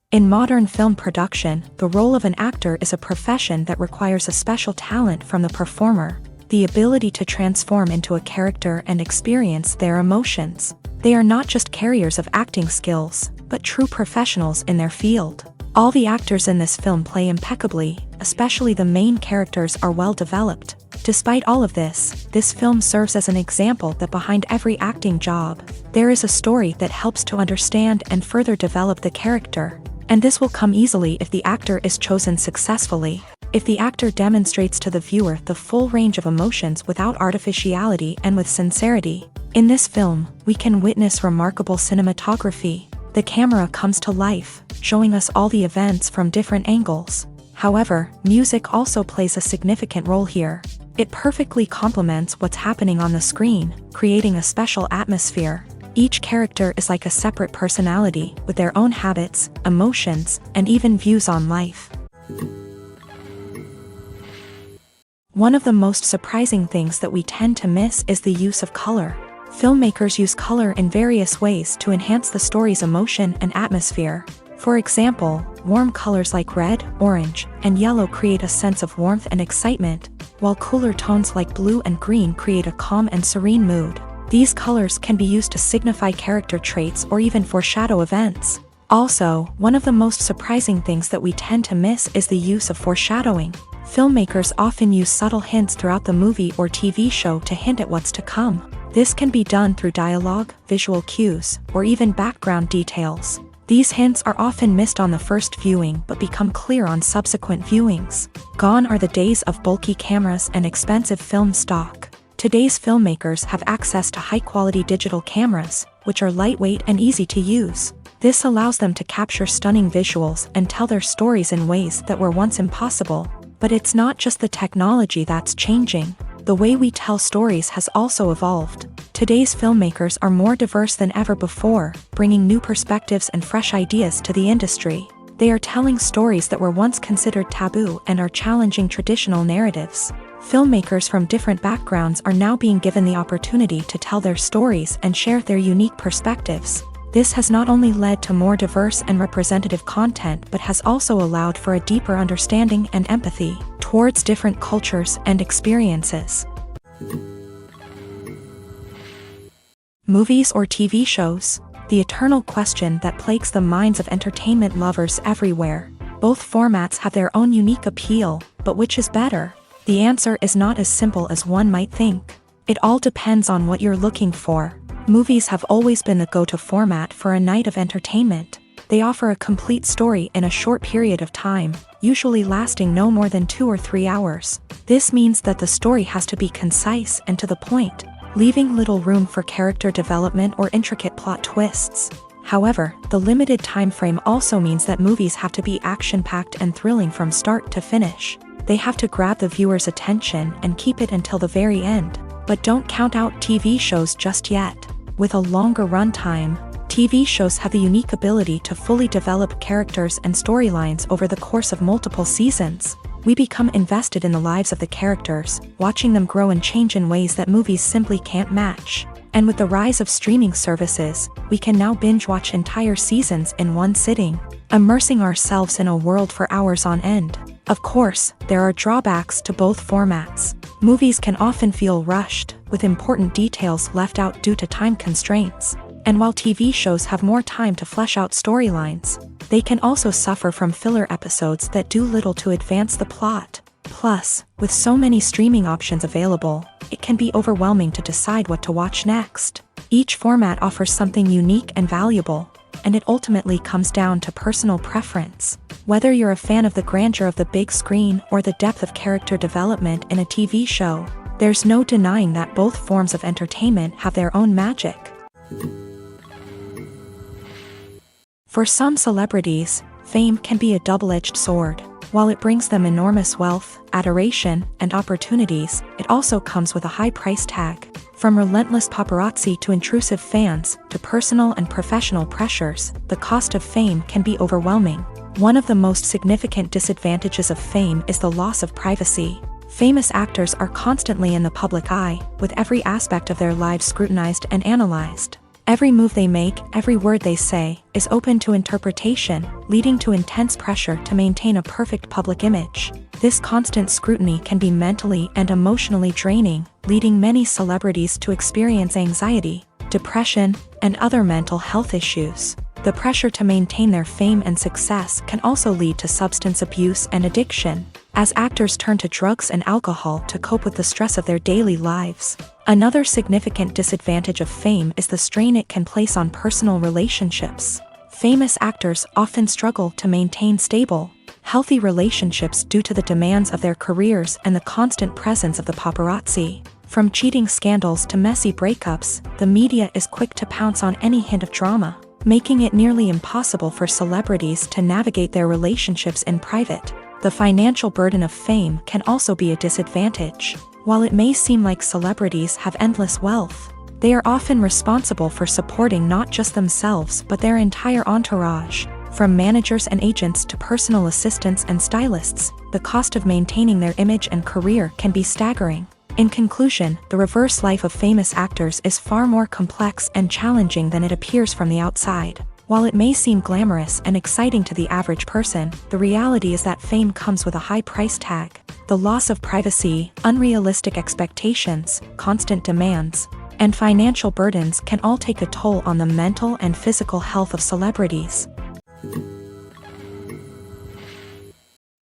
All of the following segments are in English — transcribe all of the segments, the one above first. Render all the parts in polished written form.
In modern film production, the role of an actor is a profession that requires a special talent from the performer, the ability to transform into a character and experience their emotions. They are not just carriers of acting skills, but true professionals in their field. All the actors in this film play impeccably, especially the main characters are well developed. Despite all of this film serves as an example that behind every acting job, there is a story that helps to understand and further develop the character. And this will come easily if the actor is chosen successfully. If the actor demonstrates to the viewer the full range of emotions without artificiality and with sincerity. In this film, we can witness remarkable cinematography. The camera comes to life, showing us all the events from different angles. However, music also plays a significant role here. It perfectly complements what's happening on the screen, creating a special atmosphere. Each character is like a separate personality, with their own habits, emotions, and even views on life. One of the most surprising things that we tend to miss is the use of color. Filmmakers use color in various ways to enhance the story's emotion and atmosphere. For example, warm colors like red, orange, and yellow create a sense of warmth and excitement, while cooler tones like blue and green create a calm and serene mood. These colors can be used to signify character traits or even foreshadow events. Also, one of the most surprising things that we tend to miss is the use of foreshadowing. Filmmakers often use subtle hints throughout the movie or TV show to hint at what's to come. This can be done through dialogue, visual cues, or even background details. These hints are often missed on the first viewing but become clear on subsequent viewings. Gone are the days of bulky cameras and expensive film stock. Today's filmmakers have access to high-quality digital cameras, which are lightweight and easy to use. This allows them to capture stunning visuals and tell their stories in ways that were once impossible. But it's not just the technology that's changing. The way we tell stories has also evolved. Today's filmmakers are more diverse than ever before, bringing new perspectives and fresh ideas to the industry. They are telling stories that were once considered taboo and are challenging traditional narratives. Filmmakers from different backgrounds are now being given the opportunity to tell their stories and share their unique perspectives. This has not only led to more diverse and representative content but has also allowed for a deeper understanding and empathy towards different cultures and experiences. Movies or TV shows? The eternal question that plagues the minds of entertainment lovers everywhere. Both formats have their own unique appeal, but which is better? The answer is not as simple as one might think. It all depends on what you're looking for. Movies have always been the go-to format for a night of entertainment. They offer a complete story in a short period of time, usually lasting no more than 2 or 3 hours. This means that the story has to be concise and to the point, leaving little room for character development or intricate plot twists. However, the limited time frame also means that movies have to be action-packed and thrilling from start to finish. They have to grab the viewer's attention and keep it until the very end. But don't count out TV shows just yet. With a longer runtime, TV shows have the unique ability to fully develop characters and storylines over the course of multiple seasons. We become invested in the lives of the characters, watching them grow and change in ways that movies simply can't match. And with the rise of streaming services, we can now binge-watch entire seasons in one sitting, immersing ourselves in a world for hours on end. Of course, there are drawbacks to both formats. Movies can often feel rushed, with important details left out due to time constraints. And while TV shows have more time to flesh out storylines, they can also suffer from filler episodes that do little to advance the plot. Plus, with so many streaming options available, it can be overwhelming to decide what to watch next. Each format offers something unique and valuable, and it ultimately comes down to personal preference. Whether you're a fan of the grandeur of the big screen or the depth of character development in a TV show, there's no denying that both forms of entertainment have their own magic. For some celebrities, fame can be a double-edged sword. While it brings them enormous wealth, adoration, and opportunities, it also comes with a high price tag. From relentless paparazzi to intrusive fans, to personal and professional pressures, the cost of fame can be overwhelming. One of the most significant disadvantages of fame is the loss of privacy. Famous actors are constantly in the public eye, with every aspect of their lives scrutinized and analyzed. Every move they make, every word they say, is open to interpretation, leading to intense pressure to maintain a perfect public image. This constant scrutiny can be mentally and emotionally draining, leading many celebrities to experience anxiety, depression, and other mental health issues. The pressure to maintain their fame and success can also lead to substance abuse and addiction, as actors turn to drugs and alcohol to cope with the stress of their daily lives. Another significant disadvantage of fame is the strain it can place on personal relationships. Famous actors often struggle to maintain stable, healthy relationships due to the demands of their careers and the constant presence of the paparazzi. From cheating scandals to messy breakups, the media is quick to pounce on any hint of drama, making it nearly impossible for celebrities to navigate their relationships in private. The financial burden of fame can also be a disadvantage. While it may seem like celebrities have endless wealth, they are often responsible for supporting not just themselves but their entire entourage. From managers and agents to personal assistants and stylists, the cost of maintaining their image and career can be staggering. In conclusion, the reverse life of famous actors is far more complex and challenging than it appears from the outside. While it may seem glamorous and exciting to the average person, the reality is that fame comes with a high price tag. The loss of privacy, unrealistic expectations, constant demands, and financial burdens can all take a toll on the mental and physical health of celebrities.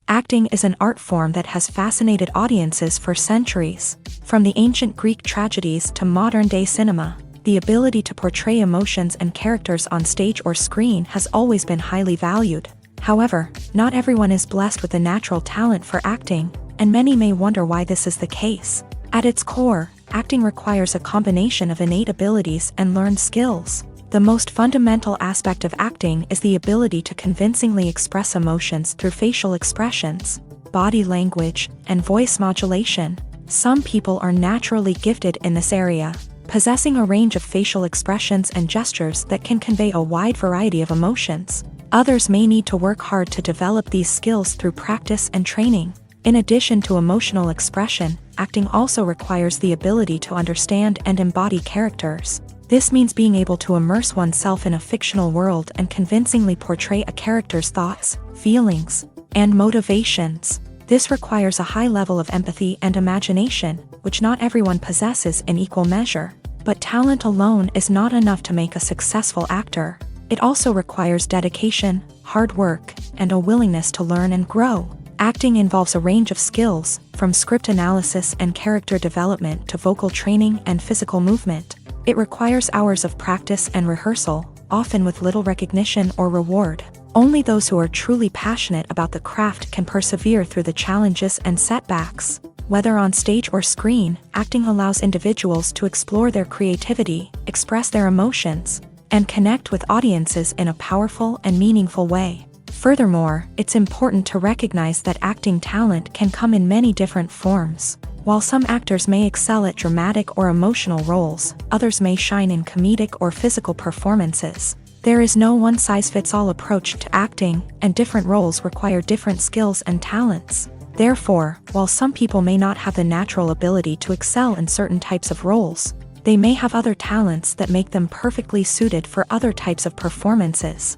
Acting is an art form that has fascinated audiences for centuries. From the ancient Greek tragedies to modern-day cinema, the ability to portray emotions and characters on stage or screen has always been highly valued. However, not everyone is blessed with a natural talent for acting, and many may wonder why this is the case. At its core, acting requires a combination of innate abilities and learned skills. The most fundamental aspect of acting is the ability to convincingly express emotions through facial expressions, body language, and voice modulation. Some people are naturally gifted in this area, possessing a range of facial expressions and gestures that can convey a wide variety of emotions. Others may need to work hard to develop these skills through practice and training. In addition to emotional expression, acting also requires the ability to understand and embody characters. This means being able to immerse oneself in a fictional world and convincingly portray a character's thoughts, feelings, and motivations. This requires a high level of empathy and imagination, which not everyone possesses in equal measure. But talent alone is not enough to make a successful actor. It also requires dedication, hard work, and a willingness to learn and grow. Acting involves a range of skills, from script analysis and character development to vocal training and physical movement. It requires hours of practice and rehearsal, often with little recognition or reward. Only those who are truly passionate about the craft can persevere through the challenges and setbacks. Whether on stage or screen, acting allows individuals to explore their creativity, express their emotions, and connect with audiences in a powerful and meaningful way. Furthermore, it's important to recognize that acting talent can come in many different forms. While some actors may excel at dramatic or emotional roles, others may shine in comedic or physical performances. There is no one-size-fits-all approach to acting, and different roles require different skills and talents. Therefore, while some people may not have the natural ability to excel in certain types of roles, they may have other talents that make them perfectly suited for other types of performances.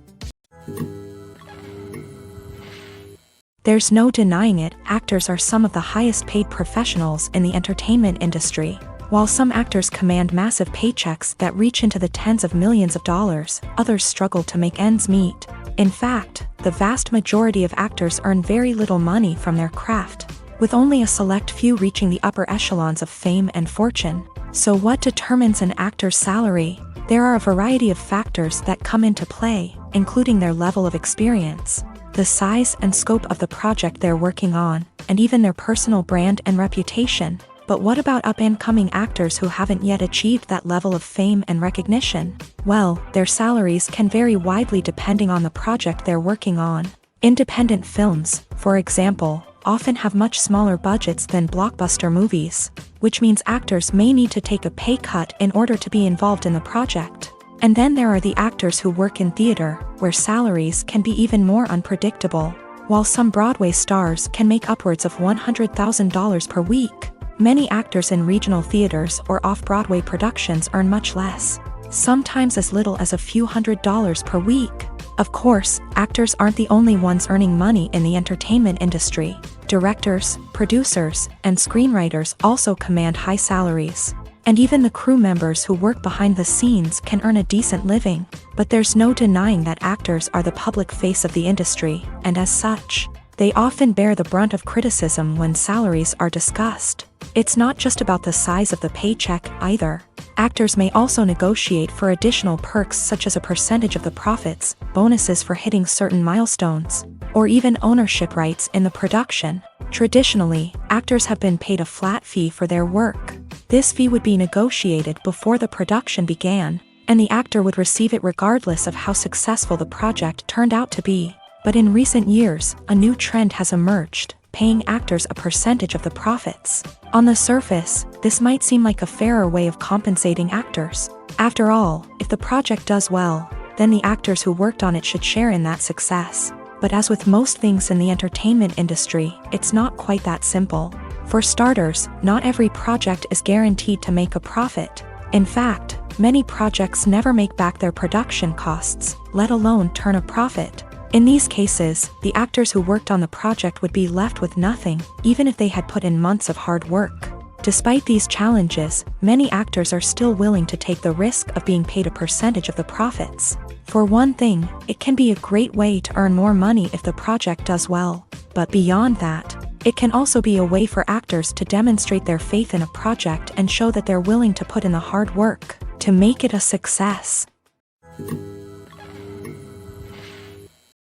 There's no denying it, actors are some of the highest paid professionals in the entertainment industry. While some actors command massive paychecks that reach into the tens of millions of dollars, others struggle to make ends meet. In fact, the vast majority of actors earn very little money from their craft, with only a select few reaching the upper echelons of fame and fortune. So what determines an actor's salary? There are a variety of factors that come into play, including their level of experience, the size and scope of the project they're working on, and even their personal brand and reputation. But what about up-and-coming actors who haven't yet achieved that level of fame and recognition? Well, their salaries can vary widely depending on the project they're working on. Independent films, for example, often have much smaller budgets than blockbuster movies, which means actors may need to take a pay cut in order to be involved in the project. And then there are the actors who work in theater, where salaries can be even more unpredictable. While some Broadway stars can make upwards of $100,000 per week, many actors in regional theaters or off-Broadway productions earn much less, sometimes as little as a few $100s per week. Of course, actors aren't the only ones earning money in the entertainment industry. Directors, producers, and screenwriters also command high salaries. And even the crew members who work behind the scenes can earn a decent living. But there's no denying that actors are the public face of the industry, and as such, they often bear the brunt of criticism when salaries are discussed. It's not just about the size of the paycheck either. Actors may also negotiate for additional perks such as a percentage of the profits, bonuses for hitting certain milestones, or even ownership rights in the production. Traditionally, actors have been paid a flat fee for their work. This fee would be negotiated before the production began, and the actor would receive it regardless of how successful the project turned out to be. But in recent years, a new trend has emerged, paying actors a percentage of the profits. On the surface, this might seem like a fairer way of compensating actors. After all, if the project does well, then the actors who worked on it should share in that success. But as with most things in the entertainment industry, it's not quite that simple. For starters, not every project is guaranteed to make a profit. In fact, many projects never make back their production costs, let alone turn a profit. In these cases, the actors who worked on the project would be left with nothing, even if they had put in months of hard work. Despite these challenges, many actors are still willing to take the risk of being paid a percentage of the profits. For one thing, it can be a great way to earn more money if the project does well. But beyond that, it can also be a way for actors to demonstrate their faith in a project and show that they're willing to put in the hard work to make it a success.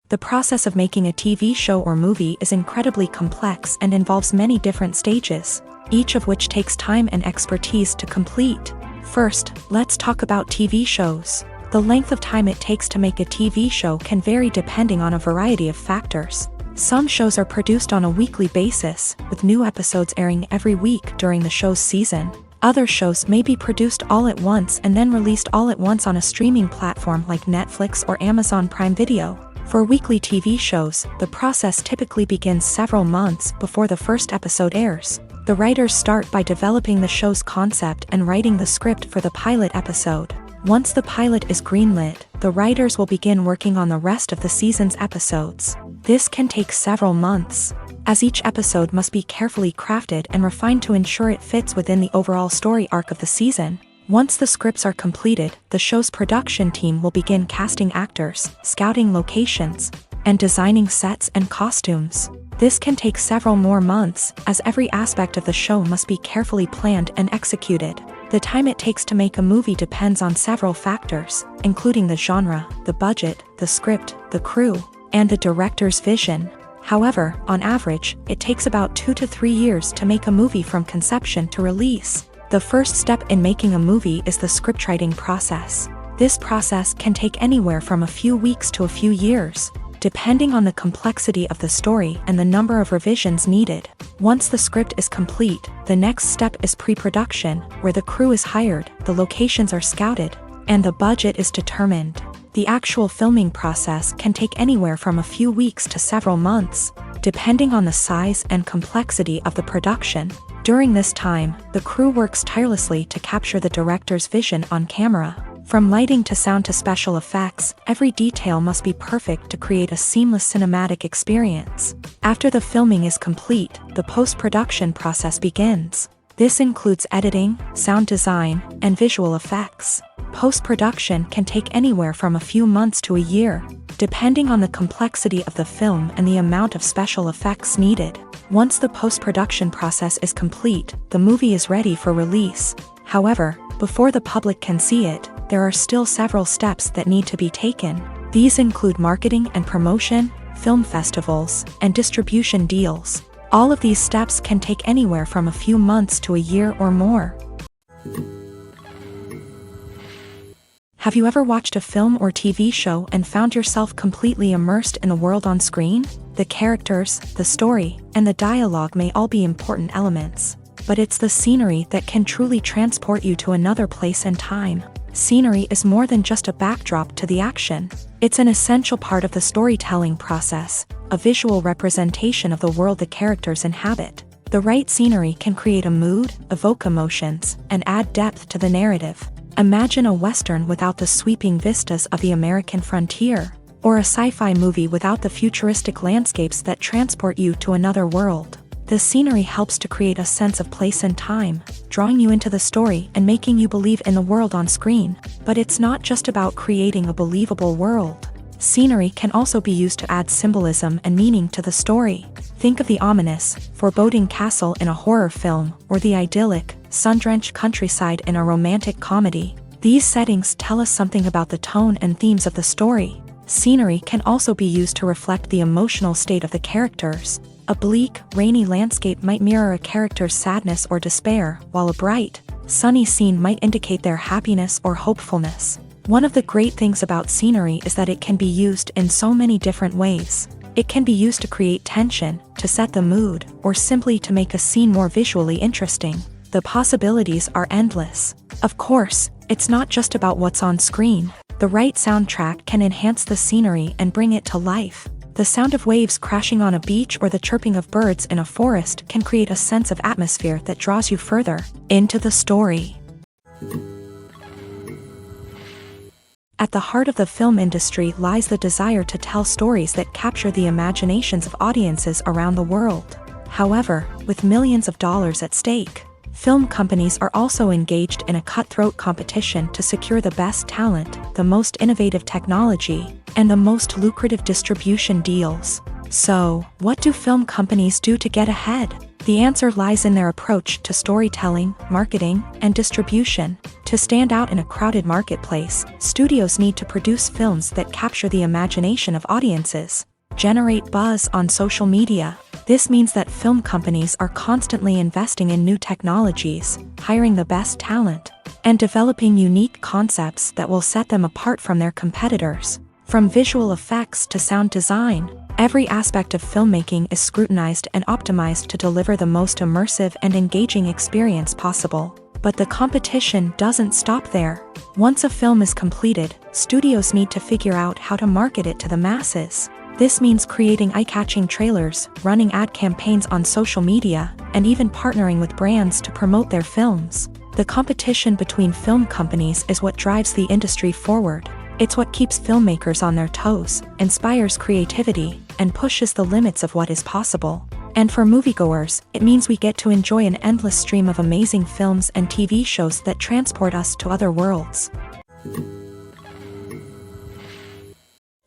The process of making a TV show or movie is incredibly complex and involves many different stages, each of which takes time and expertise to complete. First, let's talk about TV shows. The length of time it takes to make a TV show can vary depending on a variety of factors. Some shows are produced on a weekly basis, with new episodes airing every week during the show's season. Other shows may be produced all at once and then released all at once on a streaming platform like Netflix or Amazon Prime Video. For weekly TV shows, the process typically begins several months before the first episode airs. The writers start by developing the show's concept and writing the script for the pilot episode. Once the pilot is greenlit, the writers will begin working on the rest of the season's episodes. This can take several months, as each episode must be carefully crafted and refined to ensure it fits within the overall story arc of the season. Once the scripts are completed, the show's production team will begin casting actors, scouting locations, and designing sets and costumes. This can take several more months, as every aspect of the show must be carefully planned and executed. The time it takes to make a movie depends on several factors, including the genre, the budget, the script, the crew, and the director's vision. However, on average, it takes about 2 to 3 years to make a movie from conception to release. The first step in making a movie is the scriptwriting process. This process can take anywhere from a few weeks to a few years, depending on the complexity of the story and the number of revisions needed. Once the script is complete, the next step is pre-production, where the crew is hired, the locations are scouted, and the budget is determined. The actual filming process can take anywhere from a few weeks to several months, depending on the size and complexity of the production. During this time, the crew works tirelessly to capture the director's vision on camera. From lighting to sound to special effects, every detail must be perfect to create a seamless cinematic experience. After the filming is complete, the post-production process begins. This includes editing, sound design, and visual effects. Post-production can take anywhere from a few months to a year, depending on the complexity of the film and the amount of special effects needed. Once the post-production process is complete, the movie is ready for release. However, before the public can see it, there are still several steps that need to be taken. These include marketing and promotion, film festivals, and distribution deals. All of these steps can take anywhere from a few months to a year or more. Have you ever watched a film or TV show and found yourself completely immersed in the world on screen? The characters, the story, and the dialogue may all be important elements, but it's the scenery that can truly transport you to another place and time. Scenery is more than just a backdrop to the action. It's an essential part of the storytelling process, a visual representation of the world the characters inhabit. The right scenery can create a mood, evoke emotions, and add depth to the narrative. Imagine a Western without the sweeping vistas of the American frontier, or a sci-fi movie without the futuristic landscapes that transport you to another world. The scenery helps to create a sense of place and time, drawing you into the story and making you believe in the world on screen. But it's not just about creating a believable world. Scenery can also be used to add symbolism and meaning to the story. Think of the ominous, foreboding castle in a horror film, or the idyllic, sun-drenched countryside in a romantic comedy. These settings tell us something about the tone and themes of the story. Scenery can also be used to reflect the emotional state of the characters. A bleak, rainy landscape might mirror a character's sadness or despair, while a bright, sunny scene might indicate their happiness or hopefulness. One of the great things about scenery is that it can be used in so many different ways. It can be used to create tension, to set the mood, or simply to make a scene more visually interesting. The possibilities are endless. Of course, it's not just about what's on screen. The right soundtrack can enhance the scenery and bring it to life. The sound of waves crashing on a beach or the chirping of birds in a forest can create a sense of atmosphere that draws you further into the story. At the heart of the film industry lies the desire to tell stories that capture the imaginations of audiences around the world. However, with millions of dollars at stake, film companies are also engaged in a cutthroat competition to secure the best talent, the most innovative technology, and the most lucrative distribution deals. So, what do film companies do to get ahead? The answer lies in their approach to storytelling, marketing, and distribution. To stand out in a crowded marketplace, studios need to produce films that capture the imagination of audiences, generate buzz on social media. This means that film companies are constantly investing in new technologies, hiring the best talent, and developing unique concepts that will set them apart from their competitors. From visual effects to sound design, every aspect of filmmaking is scrutinized and optimized to deliver the most immersive and engaging experience possible. But the competition doesn't stop there. Once a film is completed, studios need to figure out how to market it to the masses. This means creating eye-catching trailers, running ad campaigns on social media, and even partnering with brands to promote their films. The competition between film companies is what drives the industry forward. It's what keeps filmmakers on their toes, inspires creativity, and pushes the limits of what is possible. And for moviegoers, it means we get to enjoy an endless stream of amazing films and TV shows that transport us to other worlds.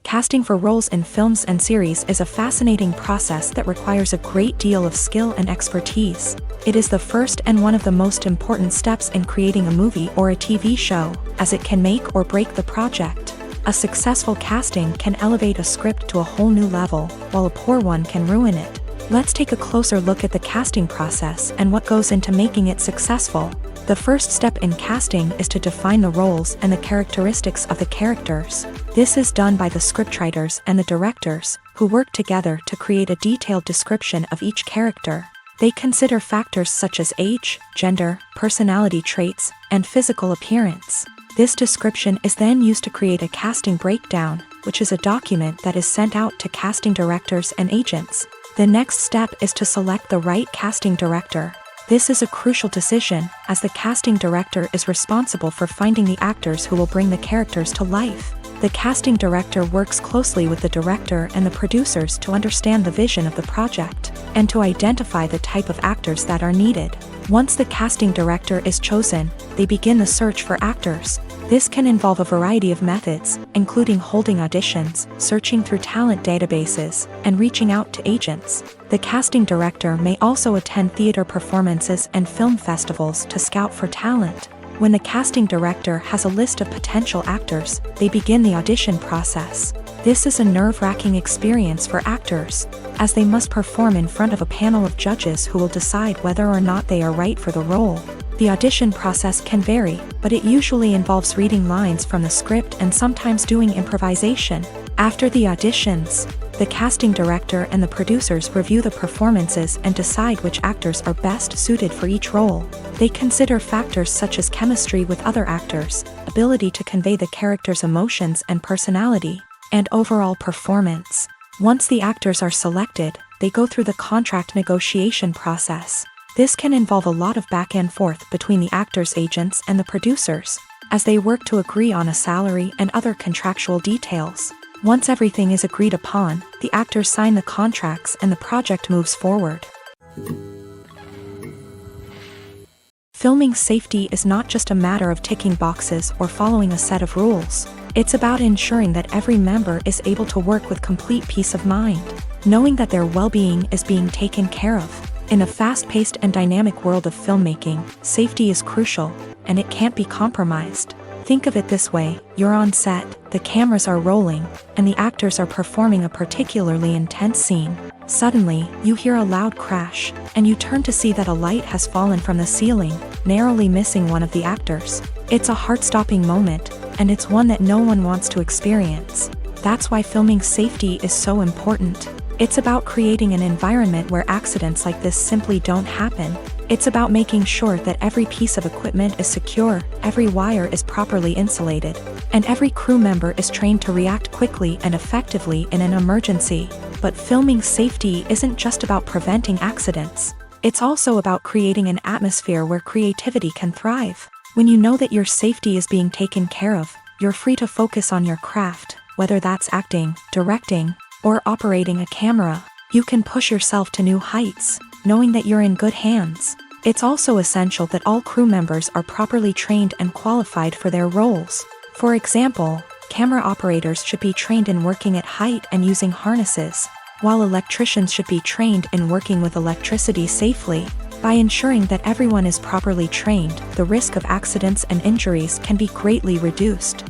Casting for roles in films and series is a fascinating process that requires a great deal of skill and expertise. It is the first and one of the most important steps in creating a movie or a TV show, as it can make or break the project. A successful casting can elevate a script to a whole new level, while a poor one can ruin it. Let's take a closer look at the casting process and what goes into making it successful. The first step in casting is to define the roles and the characteristics of the characters. This is done by the scriptwriters and the directors, who work together to create a detailed description of each character. They consider factors such as age, gender, personality traits, and physical appearance. This description is then used to create a casting breakdown, which is a document that is sent out to casting directors and agents. The next step is to select the right casting director. This is a crucial decision, as the casting director is responsible for finding the actors who will bring the characters to life. The casting director works closely with the director and the producers to understand the vision of the project, and to identify the type of actors that are needed. Once the casting director is chosen, they begin the search for actors. This can involve a variety of methods, including holding auditions, searching through talent databases, and reaching out to agents. The casting director may also attend theater performances and film festivals to scout for talent. When the casting director has a list of potential actors, they begin the audition process. This is a nerve-wracking experience for actors, as they must perform in front of a panel of judges who will decide whether or not they are right for the role. The audition process can vary, but it usually involves reading lines from the script and sometimes doing improvisation. After the auditions, the casting director and the producers review the performances and decide which actors are best suited for each role. They consider factors such as chemistry with other actors, ability to convey the character's emotions and personality, and overall performance. Once the actors are selected, they go through the contract negotiation process. This can involve a lot of back and forth between the actors' agents and the producers, as they work to agree on a salary and other contractual details. Once everything is agreed upon, the actors sign the contracts and the project moves forward. Filming safety is not just a matter of ticking boxes or following a set of rules. It's about ensuring that every member is able to work with complete peace of mind, knowing that their well-being is being taken care of. In a fast-paced and dynamic world of filmmaking, safety is crucial, and it can't be compromised. Think of it this way: you're on set, the cameras are rolling, and the actors are performing a particularly intense scene. Suddenly, you hear a loud crash, and you turn to see that a light has fallen from the ceiling, narrowly missing one of the actors. It's a heart-stopping moment, and it's one that no one wants to experience. That's why filming safety is so important. It's about creating an environment where accidents like this simply don't happen. It's about making sure that every piece of equipment is secure, every wire is properly insulated, and every crew member is trained to react quickly and effectively in an emergency. But filming safety isn't just about preventing accidents. It's also about creating an atmosphere where creativity can thrive. When you know that your safety is being taken care of, you're free to focus on your craft, whether that's acting, directing, or operating a camera. You can push yourself to new heights, knowing that you're in good hands. It's also essential that all crew members are properly trained and qualified for their roles. For example, camera operators should be trained in working at height and using harnesses, while electricians should be trained in working with electricity safely. By ensuring that everyone is properly trained, the risk of accidents and injuries can be greatly reduced.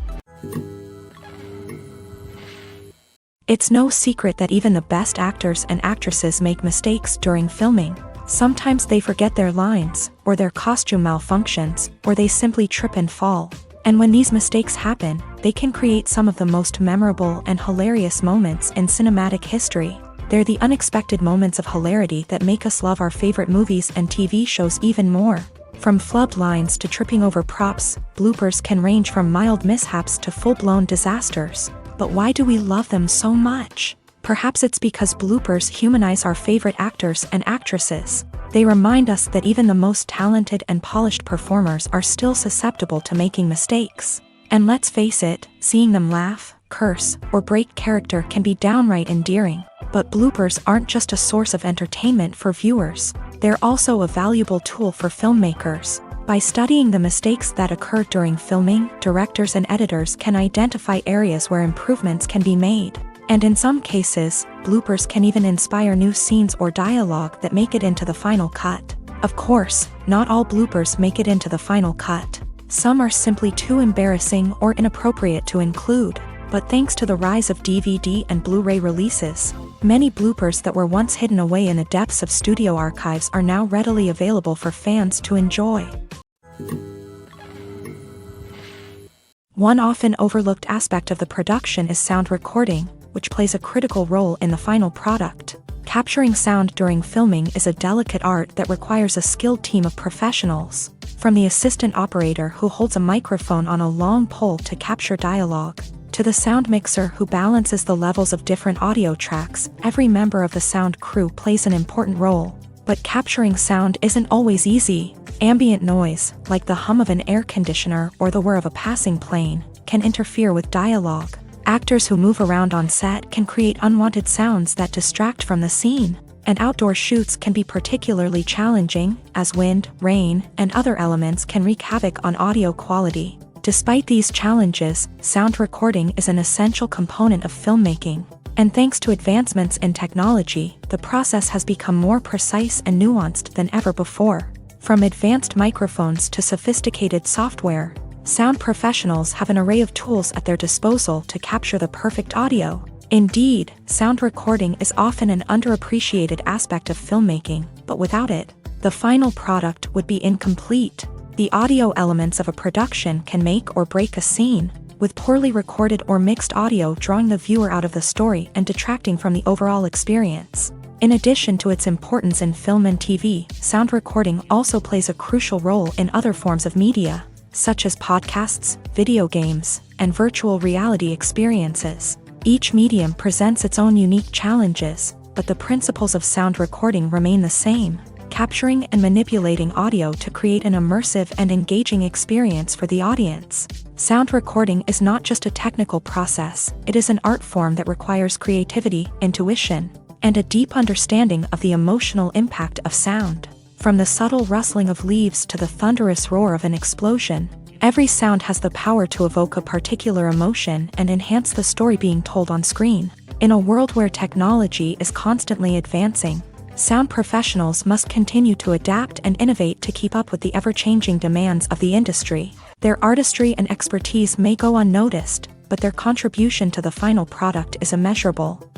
It's no secret that even the best actors and actresses make mistakes during filming. Sometimes they forget their lines, or their costume malfunctions, or they simply trip and fall. And when these mistakes happen, they can create some of the most memorable and hilarious moments in cinematic history. They're the unexpected moments of hilarity that make us love our favorite movies and TV shows even more. From flubbed lines to tripping over props, bloopers can range from mild mishaps to full-blown disasters. But why do we love them so much? Perhaps it's because bloopers humanize our favorite actors and actresses. They remind us that even the most talented and polished performers are still susceptible to making mistakes. And let's face it, seeing them laugh, curse, or break character can be downright endearing. But bloopers aren't just a source of entertainment for viewers. They're also a valuable tool for filmmakers. By studying the mistakes that occur during filming, directors and editors can identify areas where improvements can be made. And in some cases, bloopers can even inspire new scenes or dialogue that make it into the final cut. Of course, not all bloopers make it into the final cut. Some are simply too embarrassing or inappropriate to include. But thanks to the rise of DVD and Blu-ray releases, many bloopers that were once hidden away in the depths of studio archives are now readily available for fans to enjoy. One often overlooked aspect of the production is sound recording, which plays a critical role in the final product. Capturing sound during filming is a delicate art that requires a skilled team of professionals. From the assistant operator who holds a microphone on a long pole to capture dialogue, to the sound mixer who balances the levels of different audio tracks, every member of the sound crew plays an important role. But capturing sound isn't always easy. Ambient noise, like the hum of an air conditioner or the whir of a passing plane, can interfere with dialogue. Actors who move around on set can create unwanted sounds that distract from the scene. And outdoor shoots can be particularly challenging, as wind, rain, and other elements can wreak havoc on audio quality. Despite these challenges, sound recording is an essential component of filmmaking. And thanks to advancements in technology, the process has become more precise and nuanced than ever before. From advanced microphones to sophisticated software, sound professionals have an array of tools at their disposal to capture the perfect audio. Indeed, sound recording is often an underappreciated aspect of filmmaking, but without it, the final product would be incomplete. The audio elements of a production can make or break a scene, with poorly recorded or mixed audio drawing the viewer out of the story and detracting from the overall experience. In addition to its importance in film and TV, sound recording also plays a crucial role in other forms of media, such as podcasts, video games, and virtual reality experiences. Each medium presents its own unique challenges, but the principles of sound recording remain the same, capturing and manipulating audio to create an immersive and engaging experience for the audience. Sound recording is not just a technical process, it is an art form that requires creativity, intuition, and a deep understanding of the emotional impact of sound. From the subtle rustling of leaves to the thunderous roar of an explosion, every sound has the power to evoke a particular emotion and enhance the story being told on screen. In a world where technology is constantly advancing, sound professionals must continue to adapt and innovate to keep up with the ever-changing demands of the industry. Their artistry and expertise may go unnoticed, but their contribution to the final product is immeasurable.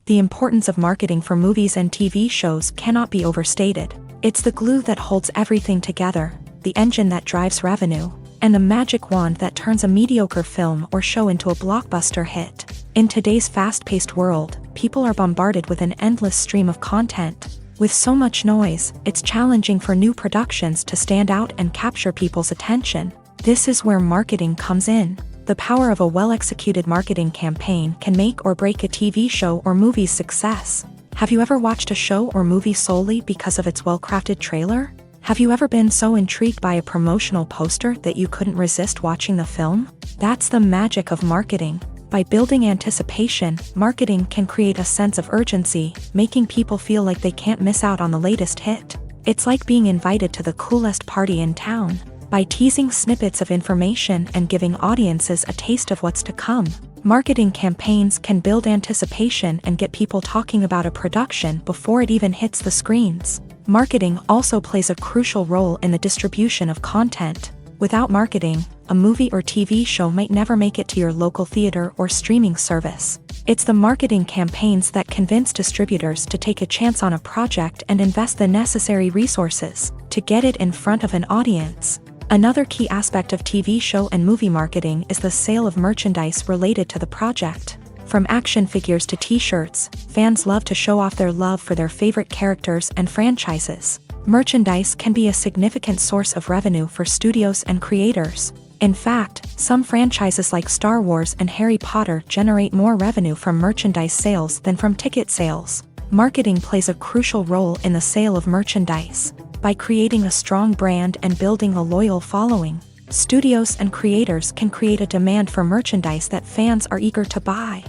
The importance of marketing for movies and TV shows cannot be overstated. It's the glue that holds everything together, the engine that drives revenue, and the magic wand that turns a mediocre film or show into a blockbuster hit. In today's fast-paced world, people are bombarded with an endless stream of content. With so much noise, it's challenging for new productions to stand out and capture people's attention. This is where marketing comes in. The power of a well-executed marketing campaign can make or break a TV show or movie's success. Have you ever watched a show or movie solely because of its well-crafted trailer? Have you ever been so intrigued by a promotional poster that you couldn't resist watching the film? That's the magic of marketing. By building anticipation, marketing can create a sense of urgency, making people feel like they can't miss out on the latest hit. It's like being invited to the coolest party in town. By teasing snippets of information and giving audiences a taste of what's to come, marketing campaigns can build anticipation and get people talking about a production before it even hits the screens. Marketing also plays a crucial role in the distribution of content. Without marketing, a movie or TV show might never make it to your local theater or streaming service. It's the marketing campaigns that convince distributors to take a chance on a project and invest the necessary resources to get it in front of an audience. Another key aspect of TV show and movie marketing is the sale of merchandise related to the project. From action figures to t-shirts, fans love to show off their love for their favorite characters and franchises. Merchandise can be a significant source of revenue for studios and creators. In fact, some franchises like Star Wars and Harry Potter generate more revenue from merchandise sales than from ticket sales. Marketing plays a crucial role in the sale of merchandise. By creating a strong brand and building a loyal following, studios and creators can create a demand for merchandise that fans are eager to buy.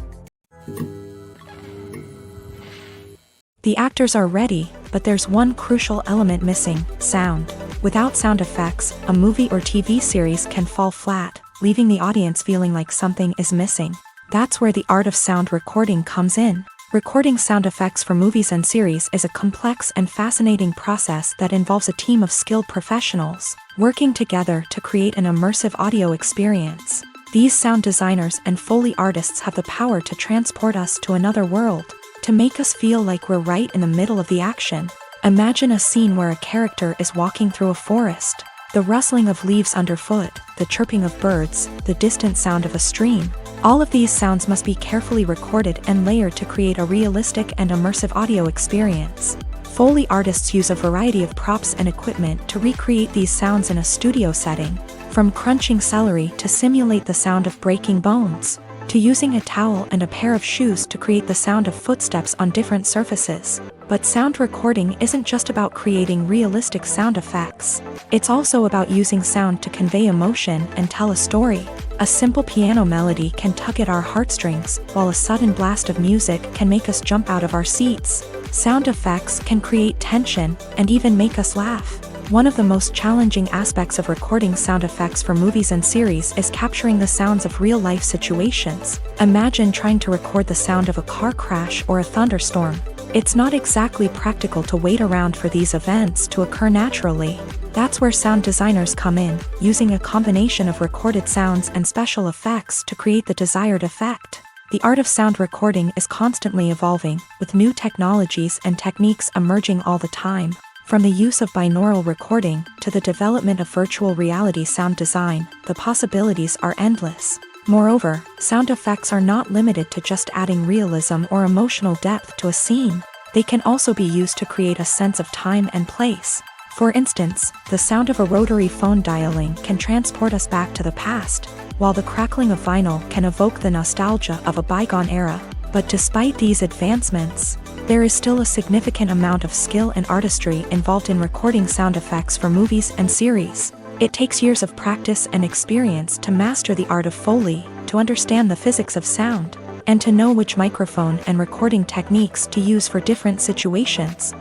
The actors are ready, but there's one crucial element missing: sound. Without sound effects, a movie or TV series can fall flat, leaving the audience feeling like something is missing. That's where the art of sound recording comes in. Recording sound effects for movies and series is a complex and fascinating process that involves a team of skilled professionals working together to create an immersive audio experience. These sound designers and Foley artists have the power to transport us to another world, to make us feel like we're right in the middle of the action. Imagine a scene where a character is walking through a forest. The rustling of leaves underfoot, the chirping of birds, the distant sound of a stream. All of these sounds must be carefully recorded and layered to create a realistic and immersive audio experience. Foley artists use a variety of props and equipment to recreate these sounds in a studio setting, from crunching celery to simulate the sound of breaking bones, to using a towel and a pair of shoes to create the sound of footsteps on different surfaces. But sound recording isn't just about creating realistic sound effects. It's also about using sound to convey emotion and tell a story. A simple piano melody can tug at our heartstrings, while a sudden blast of music can make us jump out of our seats. Sound effects can create tension and even make us laugh. One of the most challenging aspects of recording sound effects for movies and series is capturing the sounds of real-life situations. Imagine trying to record the sound of a car crash or a thunderstorm. It's not exactly practical to wait around for these events to occur naturally. That's where sound designers come in, using a combination of recorded sounds and special effects to create the desired effect. The art of sound recording is constantly evolving, with new technologies and techniques emerging all the time. From the use of binaural recording to the development of virtual reality sound design, the possibilities are endless. Moreover, sound effects are not limited to just adding realism or emotional depth to a scene. They can also be used to create a sense of time and place. For instance, the sound of a rotary phone dialing can transport us back to the past, while the crackling of vinyl can evoke the nostalgia of a bygone era. But despite these advancements, there is still a significant amount of skill and artistry involved in recording sound effects for movies and series. It takes years of practice and experience to master the art of Foley, to understand the physics of sound, and to know which microphone and recording techniques to use for different situations.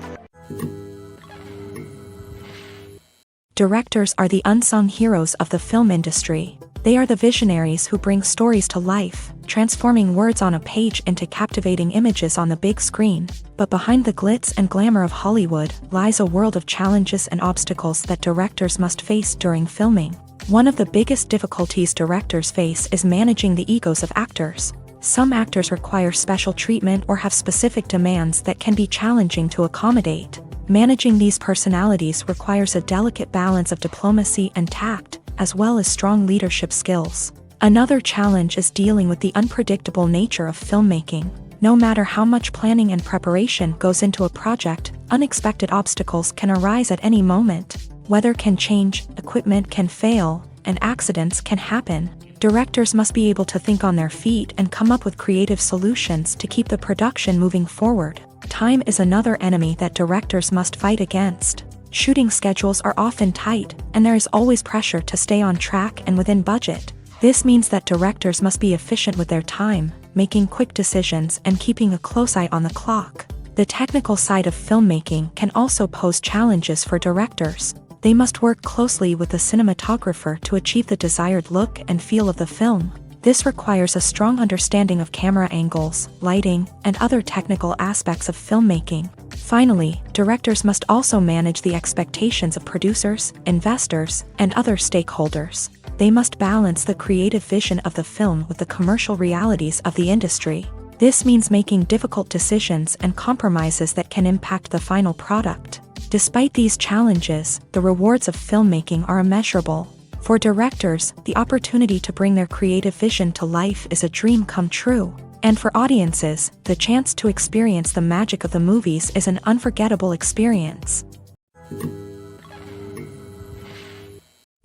Directors are the unsung heroes of the film industry. They are the visionaries who bring stories to life, transforming words on a page into captivating images on the big screen. But behind the glitz and glamour of Hollywood lies a world of challenges and obstacles that directors must face during filming. One of the biggest difficulties directors face is managing the egos of actors. Some actors require special treatment or have specific demands that can be challenging to accommodate. Managing these personalities requires a delicate balance of diplomacy and tact, as well as strong leadership skills. Another challenge is dealing with the unpredictable nature of filmmaking. No matter how much planning and preparation goes into a project, unexpected obstacles can arise at any moment. Weather can change, equipment can fail, and accidents can happen. Directors must be able to think on their feet and come up with creative solutions to keep the production moving forward. Time is another enemy that directors must fight against. Shooting schedules are often tight, and there is always pressure to stay on track and within budget. This means that directors must be efficient with their time, making quick decisions and keeping a close eye on the clock. The technical side of filmmaking can also pose challenges for directors. They must work closely with the cinematographer to achieve the desired look and feel of the film. This requires a strong understanding of camera angles, lighting, and other technical aspects of filmmaking. Finally, directors must also manage the expectations of producers, investors, and other stakeholders. They must balance the creative vision of the film with the commercial realities of the industry. This means making difficult decisions and compromises that can impact the final product. Despite these challenges, the rewards of filmmaking are immeasurable. For directors, the opportunity to bring their creative vision to life is a dream come true. And for audiences, the chance to experience the magic of the movies is an unforgettable experience.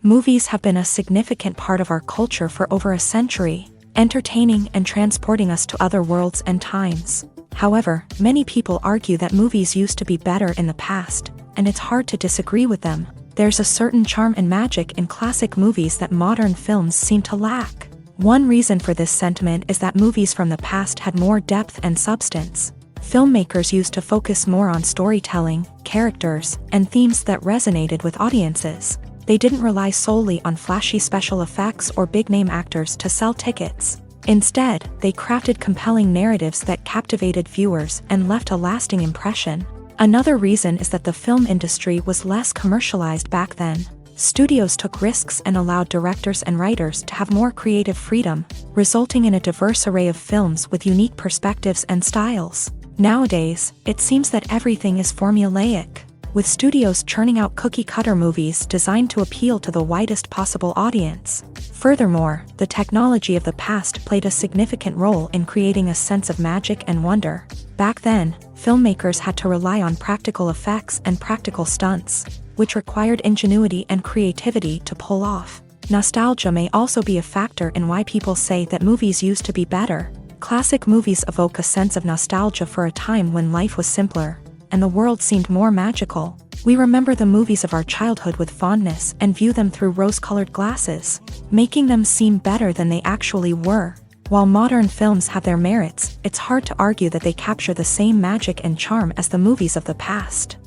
Movies have been a significant part of our culture for over a century, entertaining and transporting us to other worlds and times. However, many people argue that movies used to be better in the past, and it's hard to disagree with them. There's a certain charm and magic in classic movies that modern films seem to lack. One reason for this sentiment is that movies from the past had more depth and substance. Filmmakers used to focus more on storytelling, characters, and themes that resonated with audiences. They didn't rely solely on flashy special effects or big-name actors to sell tickets. Instead, they crafted compelling narratives that captivated viewers and left a lasting impression. Another reason is that the film industry was less commercialized back then. Studios took risks and allowed directors and writers to have more creative freedom, resulting in a diverse array of films with unique perspectives and styles. Nowadays, it seems that everything is formulaic, with studios churning out cookie-cutter movies designed to appeal to the widest possible audience. Furthermore, the technology of the past played a significant role in creating a sense of magic and wonder. Back then, filmmakers had to rely on practical effects and practical stunts, which required ingenuity and creativity to pull off. Nostalgia may also be a factor in why people say that movies used to be better. Classic movies evoke a sense of nostalgia for a time when life was simpler, and the world seemed more magical. We remember the movies of our childhood with fondness and view them through rose-colored glasses, making them seem better than they actually were. While modern films have their merits, it's hard to argue that they capture the same magic and charm as the movies of the past.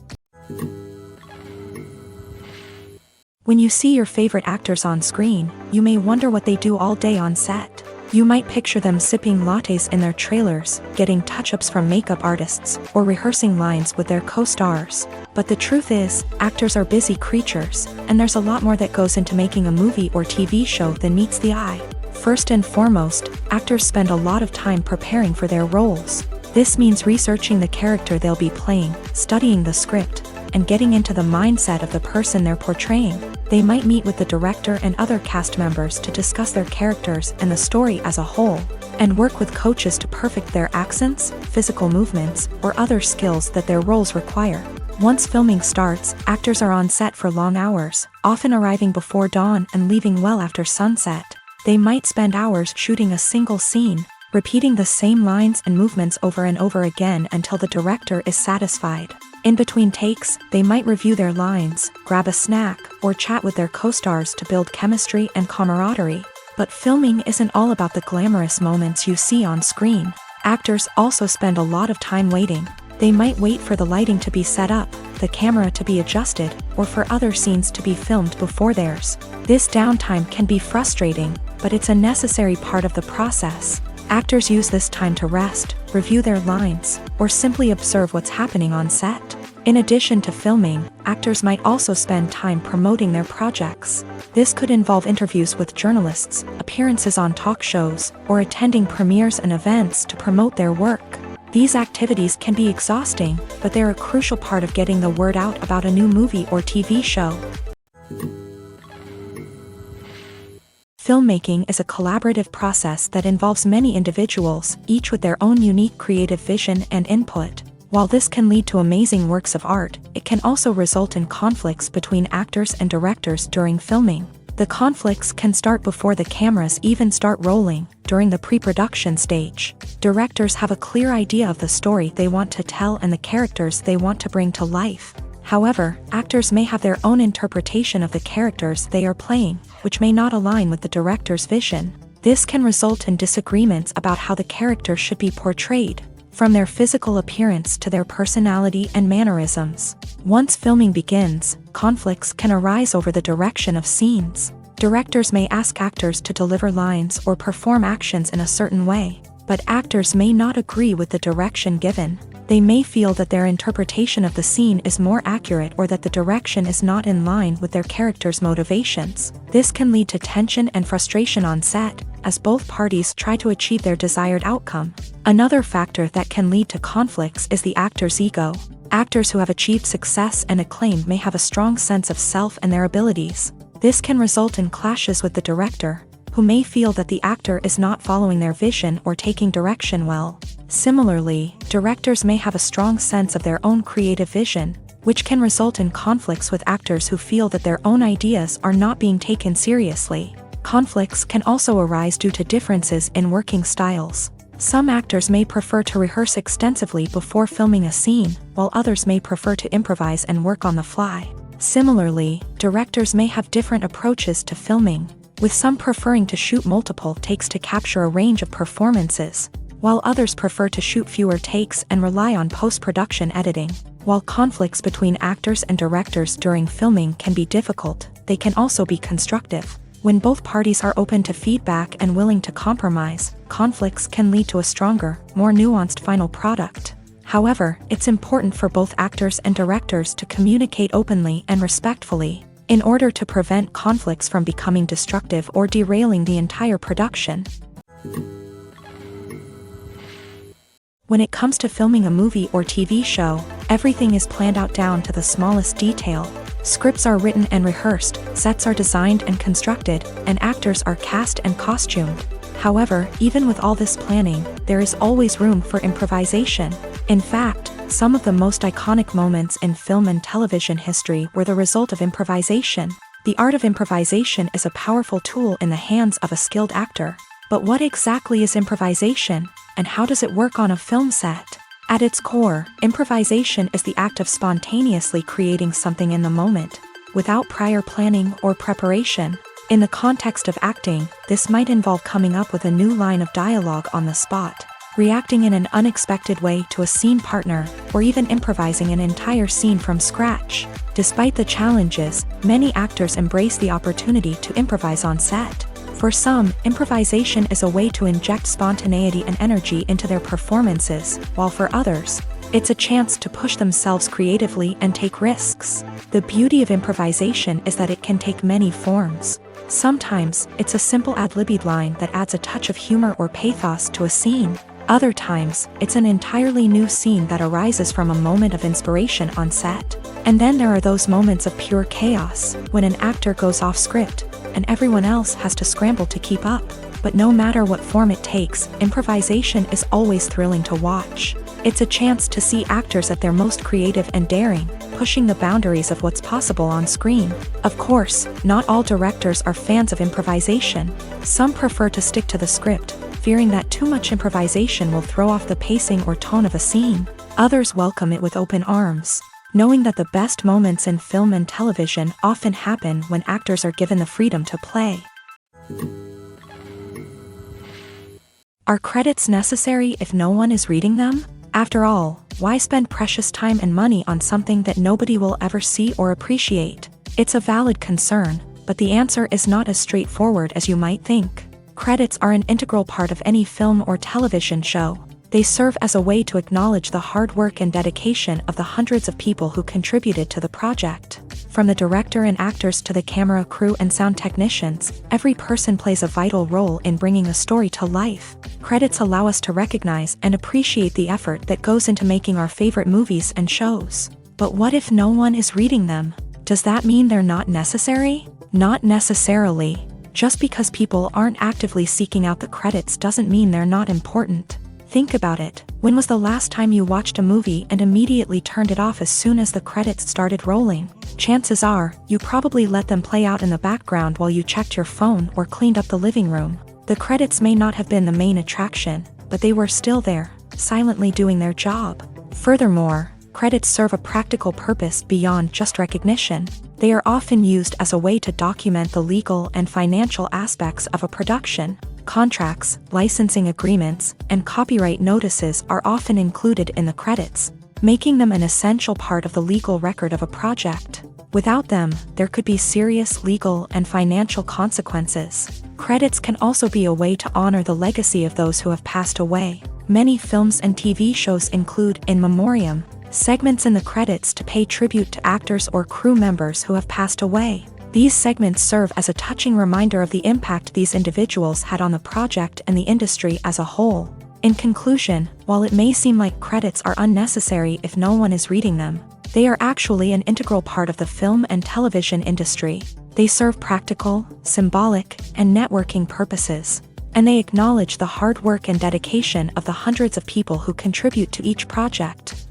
When you see your favorite actors on screen, you may wonder what they do all day on set. You might picture them sipping lattes in their trailers, getting touch-ups from makeup artists, or rehearsing lines with their co-stars. But the truth is, actors are busy creatures, and there's a lot more that goes into making a movie or TV show than meets the eye. First and foremost, actors spend a lot of time preparing for their roles. This means researching the character they'll be playing, studying the script, and getting into the mindset of the person they're portraying. They might meet with the director and other cast members to discuss their characters and the story as a whole, and work with coaches to perfect their accents, physical movements, or other skills that their roles require. Once filming starts, actors are on set for long hours, often arriving before dawn and leaving well after sunset. They might spend hours shooting a single scene, repeating the same lines and movements over and over again until the director is satisfied. In between takes, they might review their lines, grab a snack, or chat with their co-stars to build chemistry and camaraderie. But filming isn't all about the glamorous moments you see on screen. Actors also spend a lot of time waiting. They might wait for the lighting to be set up, the camera to be adjusted, or for other scenes to be filmed before theirs. This downtime can be frustrating, but it's a necessary part of the process. Actors use this time to rest, review their lines, or simply observe what's happening on set. In addition to filming, actors might also spend time promoting their projects. This could involve interviews with journalists, appearances on talk shows, or attending premieres and events to promote their work. These activities can be exhausting, but they're a crucial part of getting the word out about a new movie or TV show. Filmmaking is a collaborative process that involves many individuals, each with their own unique creative vision and input. While this can lead to amazing works of art, it can also result in conflicts between actors and directors during filming. The conflicts can start before the cameras even start rolling, during the pre-production stage. Directors have a clear idea of the story they want to tell and the characters they want to bring to life. However, actors may have their own interpretation of the characters they are playing, which may not align with the director's vision. This can result in disagreements about how the character should be portrayed, from their physical appearance to their personality and mannerisms. Once filming begins, conflicts can arise over the direction of scenes. Directors may ask actors to deliver lines or perform actions in a certain way, but actors may not agree with the direction given. They may feel that their interpretation of the scene is more accurate or that the direction is not in line with their character's motivations. This can lead to tension and frustration on set, as both parties try to achieve their desired outcome. Another factor that can lead to conflicts is the actor's ego. Actors who have achieved success and acclaim may have a strong sense of self and their abilities. This can result in clashes with the director, who may feel that the actor is not following their vision or taking direction well. Similarly, directors may have a strong sense of their own creative vision, which can result in conflicts with actors who feel that their own ideas are not being taken seriously. Conflicts can also arise due to differences in working styles. Some actors may prefer to rehearse extensively before filming a scene, while others may prefer to improvise and work on the fly. Similarly, directors may have different approaches to filming, with some preferring to shoot multiple takes to capture a range of performances, while others prefer to shoot fewer takes and rely on post-production editing. While conflicts between actors and directors during filming can be difficult, they can also be constructive. When both parties are open to feedback and willing to compromise, conflicts can lead to a stronger, more nuanced final product. However, it's important for both actors and directors to communicate openly and respectfully, in order to prevent conflicts from becoming destructive or derailing the entire production. When it comes to filming a movie or TV show, everything is planned out down to the smallest detail. Scripts are written and rehearsed, sets are designed and constructed, and actors are cast and costumed. However, even with all this planning, there is always room for improvisation. In fact, some of the most iconic moments in film and television history were the result of improvisation. The art of improvisation is a powerful tool in the hands of a skilled actor. But what exactly is improvisation, and how does it work on a film set? At its core, improvisation is the act of spontaneously creating something in the moment, without prior planning or preparation. In the context of acting, this might involve coming up with a new line of dialogue on the spot, reacting in an unexpected way to a scene partner, or even improvising an entire scene from scratch. Despite the challenges, many actors embrace the opportunity to improvise on set. For some, improvisation is a way to inject spontaneity and energy into their performances, while for others, it's a chance to push themselves creatively and take risks. The beauty of improvisation is that it can take many forms. Sometimes, it's a simple ad-libbed line that adds a touch of humor or pathos to a scene. Other times, it's an entirely new scene that arises from a moment of inspiration on set. And then there are those moments of pure chaos, when an actor goes off script, and everyone else has to scramble to keep up. But no matter what form it takes, improvisation is always thrilling to watch. It's a chance to see actors at their most creative and daring, pushing the boundaries of what's possible on screen. Of course, not all directors are fans of improvisation. Some prefer to stick to the script, fearing that too much improvisation will throw off the pacing or tone of a scene. Others welcome it with open arms, knowing that the best moments in film and television often happen when actors are given the freedom to play. Are credits necessary if no one is reading them? After all, why spend precious time and money on something that nobody will ever see or appreciate? It's a valid concern, but the answer is not as straightforward as you might think. Credits are an integral part of any film or television show. They serve as a way to acknowledge the hard work and dedication of the hundreds of people who contributed to the project. From the director and actors to the camera crew and sound technicians, every person plays a vital role in bringing a story to life. Credits allow us to recognize and appreciate the effort that goes into making our favorite movies and shows. But what if no one is reading them? Does that mean they're not necessary? Not necessarily. Just because people aren't actively seeking out the credits doesn't mean they're not important. Think about it. When was the last time you watched a movie and immediately turned it off as soon as the credits started rolling? Chances are, you probably let them play out in the background while you checked your phone or cleaned up the living room. The credits may not have been the main attraction, but they were still there, silently doing their job. Furthermore, credits serve a practical purpose beyond just recognition. They are often used as a way to document the legal and financial aspects of a production. Contracts, licensing agreements, and copyright notices are often included in the credits, making them an essential part of the legal record of a project. Without them, there could be serious legal and financial consequences. Credits can also be a way to honor the legacy of those who have passed away. Many films and TV shows include in memoriam segments in the credits to pay tribute to actors or crew members who have passed away. These segments serve as a touching reminder of the impact these individuals had on the project and the industry as a whole. In conclusion, while it may seem like credits are unnecessary if no one is reading them, they are actually an integral part of the film and television industry. They serve practical, symbolic, and networking purposes, and they acknowledge the hard work and dedication of the hundreds of people who contribute to each project.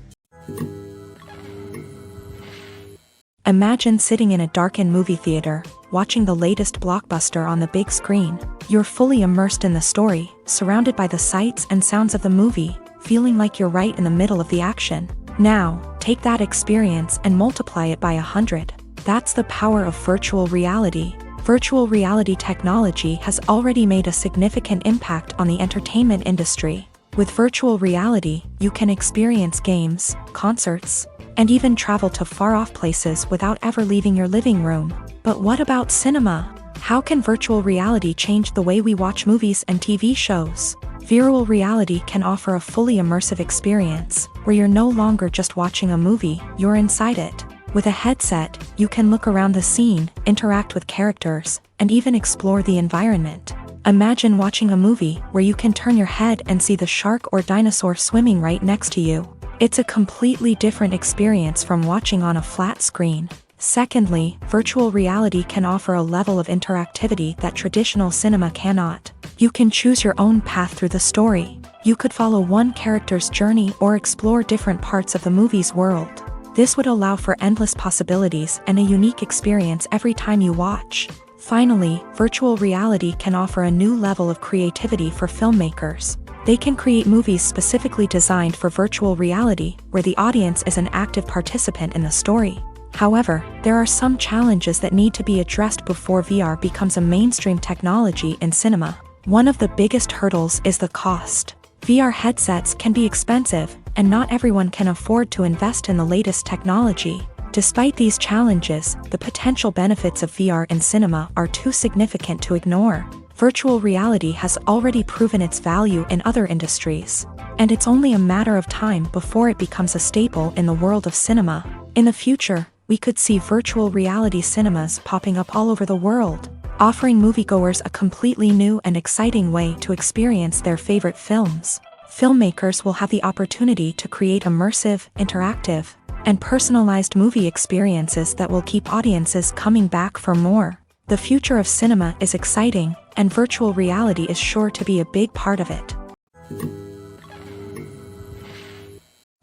Imagine sitting in a darkened movie theater, watching the latest blockbuster on the big screen. You're fully immersed in the story, surrounded by the sights and sounds of the movie, feeling like you're right in the middle of the action. Now, take that experience and multiply it by 100. That's the power of virtual reality. Virtual reality technology has already made a significant impact on the entertainment industry. With virtual reality, you can experience games, concerts, and even travel to far-off places without ever leaving your living room. But what about cinema? How can virtual reality change the way we watch movies and TV shows? Virtual reality can offer a fully immersive experience, where you're no longer just watching a movie, you're inside it. With a headset, you can look around the scene, interact with characters, and even explore the environment. Imagine watching a movie where you can turn your head and see the shark or dinosaur swimming right next to you. It's a completely different experience from watching on a flat screen. Secondly, virtual reality can offer a level of interactivity that traditional cinema cannot. You can choose your own path through the story. You could follow one character's journey or explore different parts of the movie's world. This would allow for endless possibilities and a unique experience every time you watch. Finally, virtual reality can offer a new level of creativity for filmmakers. They can create movies specifically designed for virtual reality, where the audience is an active participant in the story. However, there are some challenges that need to be addressed before VR becomes a mainstream technology in cinema. One of the biggest hurdles is the cost. VR headsets can be expensive, and not everyone can afford to invest in the latest technology. Despite these challenges, the potential benefits of VR in cinema are too significant to ignore. Virtual reality has already proven its value in other industries, and it's only a matter of time before it becomes a staple in the world of cinema. In the future, we could see virtual reality cinemas popping up all over the world, offering moviegoers a completely new and exciting way to experience their favorite films. Filmmakers will have the opportunity to create immersive, interactive, and personalized movie experiences that will keep audiences coming back for more. The future of cinema is exciting, and virtual reality is sure to be a big part of it.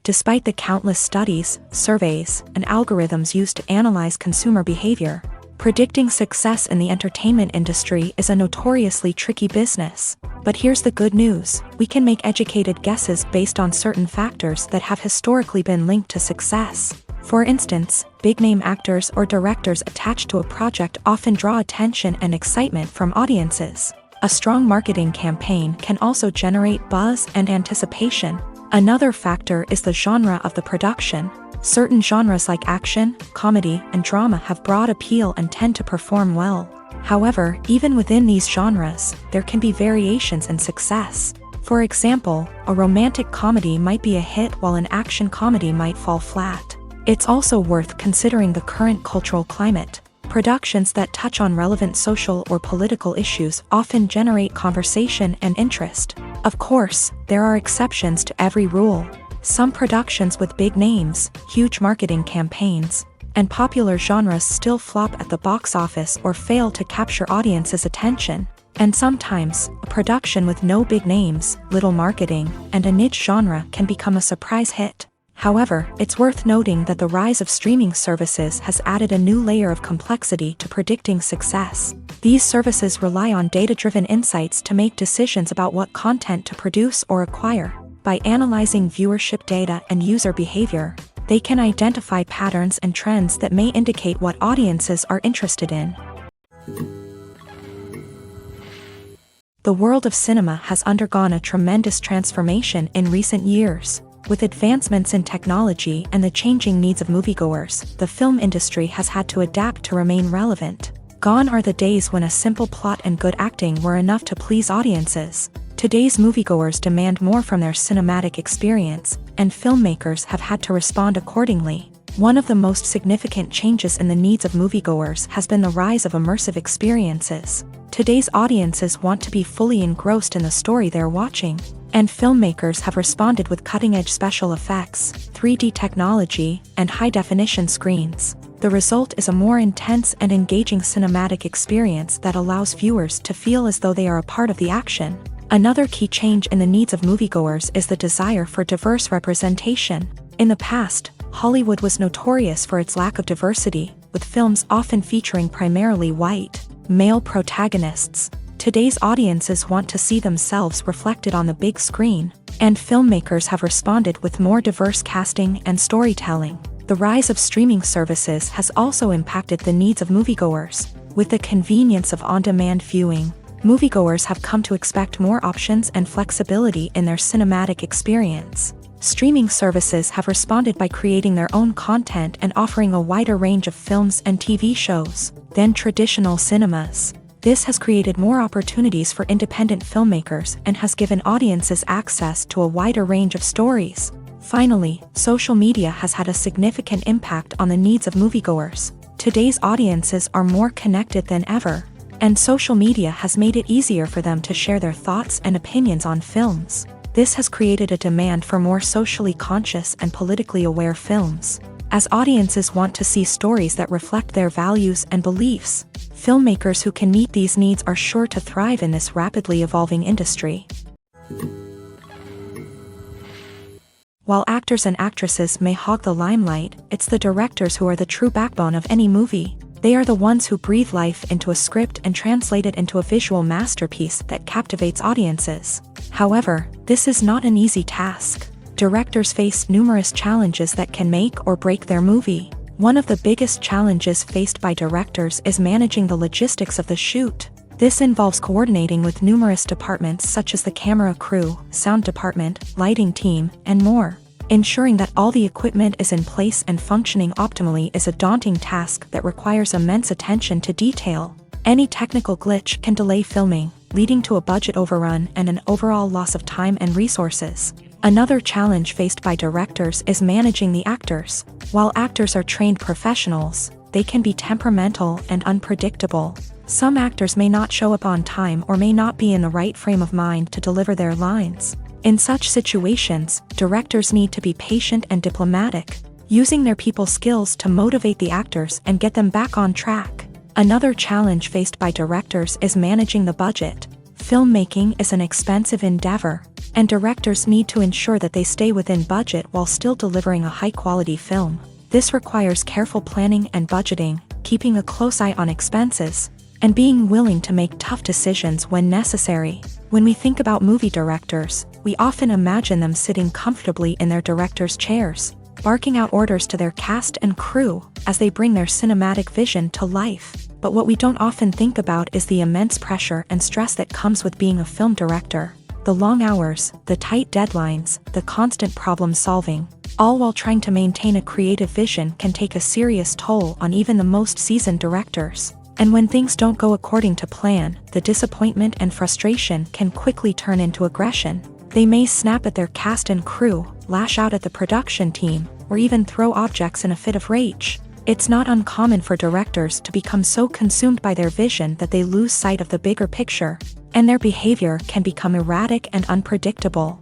Despite the countless studies, surveys, and algorithms used to analyze consumer behavior, predicting success in the entertainment industry is a notoriously tricky business. But here's the good news: we can make educated guesses based on certain factors that have historically been linked to success. For instance, big-name actors or directors attached to a project often draw attention and excitement from audiences. A strong marketing campaign can also generate buzz and anticipation. Another factor is the genre of the production. Certain genres like action, comedy, and drama have broad appeal and tend to perform well. However, even within these genres, there can be variations in success. For example, a romantic comedy might be a hit while an action comedy might fall flat. It's also worth considering the current cultural climate. Productions that touch on relevant social or political issues often generate conversation and interest. Of course, there are exceptions to every rule. Some productions with big names, huge marketing campaigns, and popular genres still flop at the box office or fail to capture audiences' attention. And sometimes, a production with no big names, little marketing, and a niche genre can become a surprise hit. However, it's worth noting that the rise of streaming services has added a new layer of complexity to predicting success. These services rely on data-driven insights to make decisions about what content to produce or acquire. By analyzing viewership data and user behavior, they can identify patterns and trends that may indicate what audiences are interested in. The world of cinema has undergone a tremendous transformation in recent years. With advancements in technology and the changing needs of moviegoers, the film industry has had to adapt to remain relevant. Gone are the days when a simple plot and good acting were enough to please audiences. Today's moviegoers demand more from their cinematic experience, and filmmakers have had to respond accordingly. One of the most significant changes in the needs of moviegoers has been the rise of immersive experiences. Today's audiences want to be fully engrossed in the story they're watching, and filmmakers have responded with cutting-edge special effects, 3D technology, and high-definition screens. The result is a more intense and engaging cinematic experience that allows viewers to feel as though they are a part of the action. Another key change in the needs of moviegoers is the desire for diverse representation. In the past, Hollywood was notorious for its lack of diversity, with films often featuring primarily white, male protagonists. Today's audiences want to see themselves reflected on the big screen, and filmmakers have responded with more diverse casting and storytelling. The rise of streaming services has also impacted the needs of moviegoers. With the convenience of on-demand viewing, moviegoers have come to expect more options and flexibility in their cinematic experience. Streaming services have responded by creating their own content and offering a wider range of films and TV shows than traditional cinemas. This has created more opportunities for independent filmmakers and has given audiences access to a wider range of stories. Finally, social media has had a significant impact on the needs of moviegoers. Today's audiences are more connected than ever, and social media has made it easier for them to share their thoughts and opinions on films. This has created a demand for more socially conscious and politically aware films. As audiences want to see stories that reflect their values and beliefs, filmmakers who can meet these needs are sure to thrive in this rapidly evolving industry. While actors and actresses may hog the limelight, it's the directors who are the true backbone of any movie. They are the ones who breathe life into a script and translate it into a visual masterpiece that captivates audiences. However, this is not an easy task. Directors face numerous challenges that can make or break their movie. One of the biggest challenges faced by directors is managing the logistics of the shoot. This involves coordinating with numerous departments such as the camera crew, sound department, lighting team, and more. Ensuring that all the equipment is in place and functioning optimally is a daunting task that requires immense attention to detail. Any technical glitch can delay filming, leading to a budget overrun and an overall loss of time and resources. Another challenge faced by directors is managing the actors. While actors are trained professionals, they can be temperamental and unpredictable. Some actors may not show up on time or may not be in the right frame of mind to deliver their lines. In such situations, directors need to be patient and diplomatic, using their people skills to motivate the actors and get them back on track. Another challenge faced by directors is managing the budget. Filmmaking is an expensive endeavor, and directors need to ensure that they stay within budget while still delivering a high-quality film. This requires careful planning and budgeting, keeping a close eye on expenses, and being willing to make tough decisions when necessary. When we think about movie directors, we often imagine them sitting comfortably in their director's chairs, barking out orders to their cast and crew as they bring their cinematic vision to life. But what we don't often think about is the immense pressure and stress that comes with being a film director. The long hours, the tight deadlines, the constant problem solving, all while trying to maintain a creative vision can take a serious toll on even the most seasoned directors. And when things don't go according to plan, the disappointment and frustration can quickly turn into aggression. They may snap at their cast and crew, lash out at the production team, or even throw objects in a fit of rage. It's not uncommon for directors to become so consumed by their vision that they lose sight of the bigger picture, and their behavior can become erratic and unpredictable.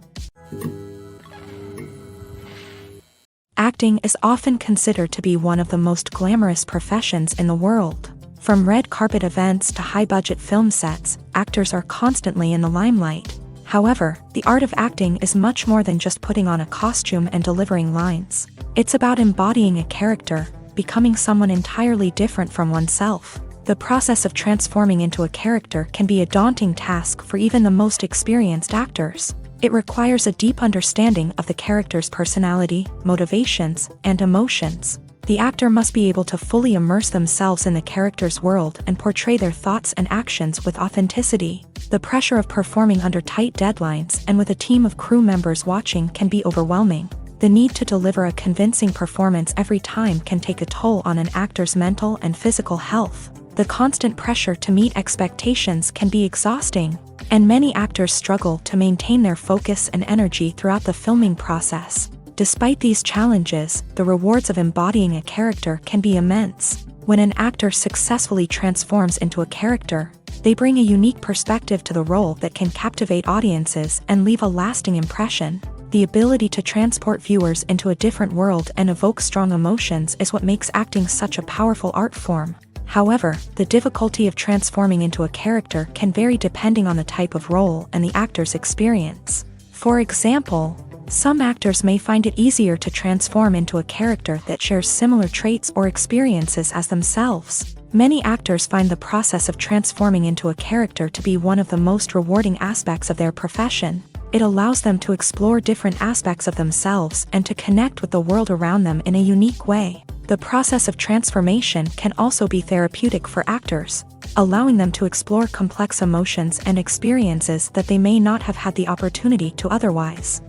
Acting is often considered to be one of the most glamorous professions in the world. From red carpet events to high-budget film sets, actors are constantly in the limelight. However, the art of acting is much more than just putting on a costume and delivering lines. It's about embodying a character, becoming someone entirely different from oneself. The process of transforming into a character can be a daunting task for even the most experienced actors. It requires a deep understanding of the character's personality, motivations, and emotions. The actor must be able to fully immerse themselves in the character's world and portray their thoughts and actions with authenticity. The pressure of performing under tight deadlines and with a team of crew members watching can be overwhelming. The need to deliver a convincing performance every time can take a toll on an actor's mental and physical health. The constant pressure to meet expectations can be exhausting, and many actors struggle to maintain their focus and energy throughout the filming process. Despite these challenges, the rewards of embodying a character can be immense. When an actor successfully transforms into a character, they bring a unique perspective to the role that can captivate audiences and leave a lasting impression. The ability to transport viewers into a different world and evoke strong emotions is what makes acting such a powerful art form. However, the difficulty of transforming into a character can vary depending on the type of role and the actor's experience. For example, some actors may find it easier to transform into a character that shares similar traits or experiences as themselves. Many actors find the process of transforming into a character to be one of the most rewarding aspects of their profession. It allows them to explore different aspects of themselves and to connect with the world around them in a unique way. The process of transformation can also be therapeutic for actors, allowing them to explore complex emotions and experiences that they may not have had the opportunity to otherwise.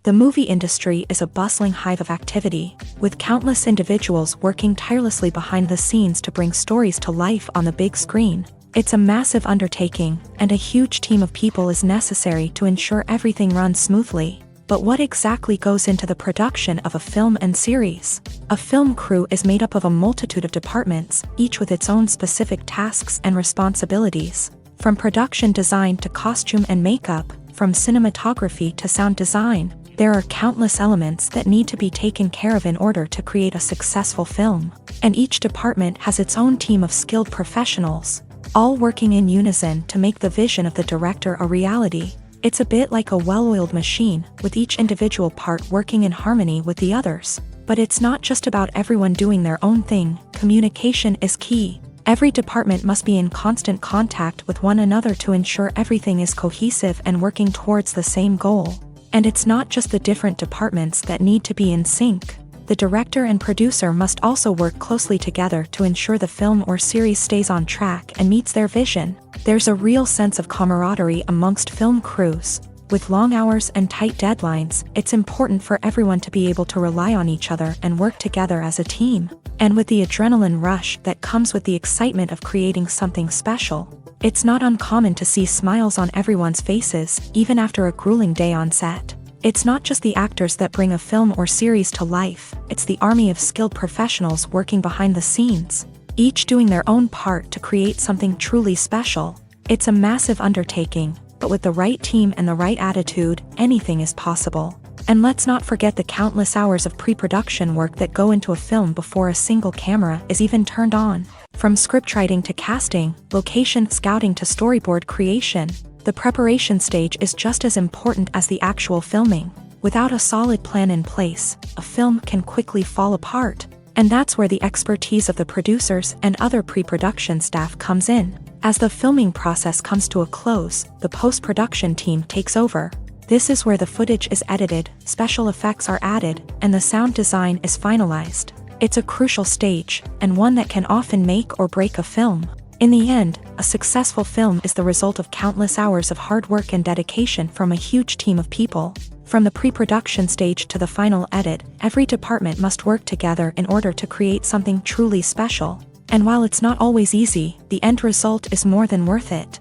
The movie industry is a bustling hive of activity, with countless individuals working tirelessly behind the scenes to bring stories to life on the big screen. It's a massive undertaking, and a huge team of people is necessary to ensure everything runs smoothly. But what exactly goes into the production of a film and series? A film crew is made up of a multitude of departments, each with its own specific tasks and responsibilities. From production design to costume and makeup, from cinematography to sound design, there are countless elements that need to be taken care of in order to create a successful film. And each department has its own team of skilled professionals, all working in unison to make the vision of the director a reality. It's a bit like a well-oiled machine, with each individual part working in harmony with the others. But it's not just about everyone doing their own thing. Communication is key. Every department must be in constant contact with one another to ensure everything is cohesive and working towards the same goal. And it's not just the different departments that need to be in sync. The director and producer must also work closely together to ensure the film or series stays on track and meets their vision. There's a real sense of camaraderie amongst film crews. With long hours and tight deadlines, it's important for everyone to be able to rely on each other and work together as a team. And with the adrenaline rush that comes with the excitement of creating something special, it's not uncommon to see smiles on everyone's faces, even after a grueling day on set. It's not just the actors that bring a film or series to life, it's the army of skilled professionals working behind the scenes, each doing their own part to create something truly special. It's a massive undertaking, but with the right team and the right attitude, anything is possible. And let's not forget the countless hours of pre-production work that go into a film before a single camera is even turned on. From scriptwriting to casting, location scouting to storyboard creation, the preparation stage is just as important as the actual filming. Without a solid plan in place, a film can quickly fall apart. And that's where the expertise of the producers and other pre-production staff comes in. As the filming process comes to a close, the post-production team takes over. This is where the footage is edited, special effects are added, and the sound design is finalized. It's a crucial stage, and one that can often make or break a film. In the end, a successful film is the result of countless hours of hard work and dedication from a huge team of people. From the pre-production stage to the final edit, every department must work together in order to create something truly special. And while it's not always easy, the end result is more than worth it.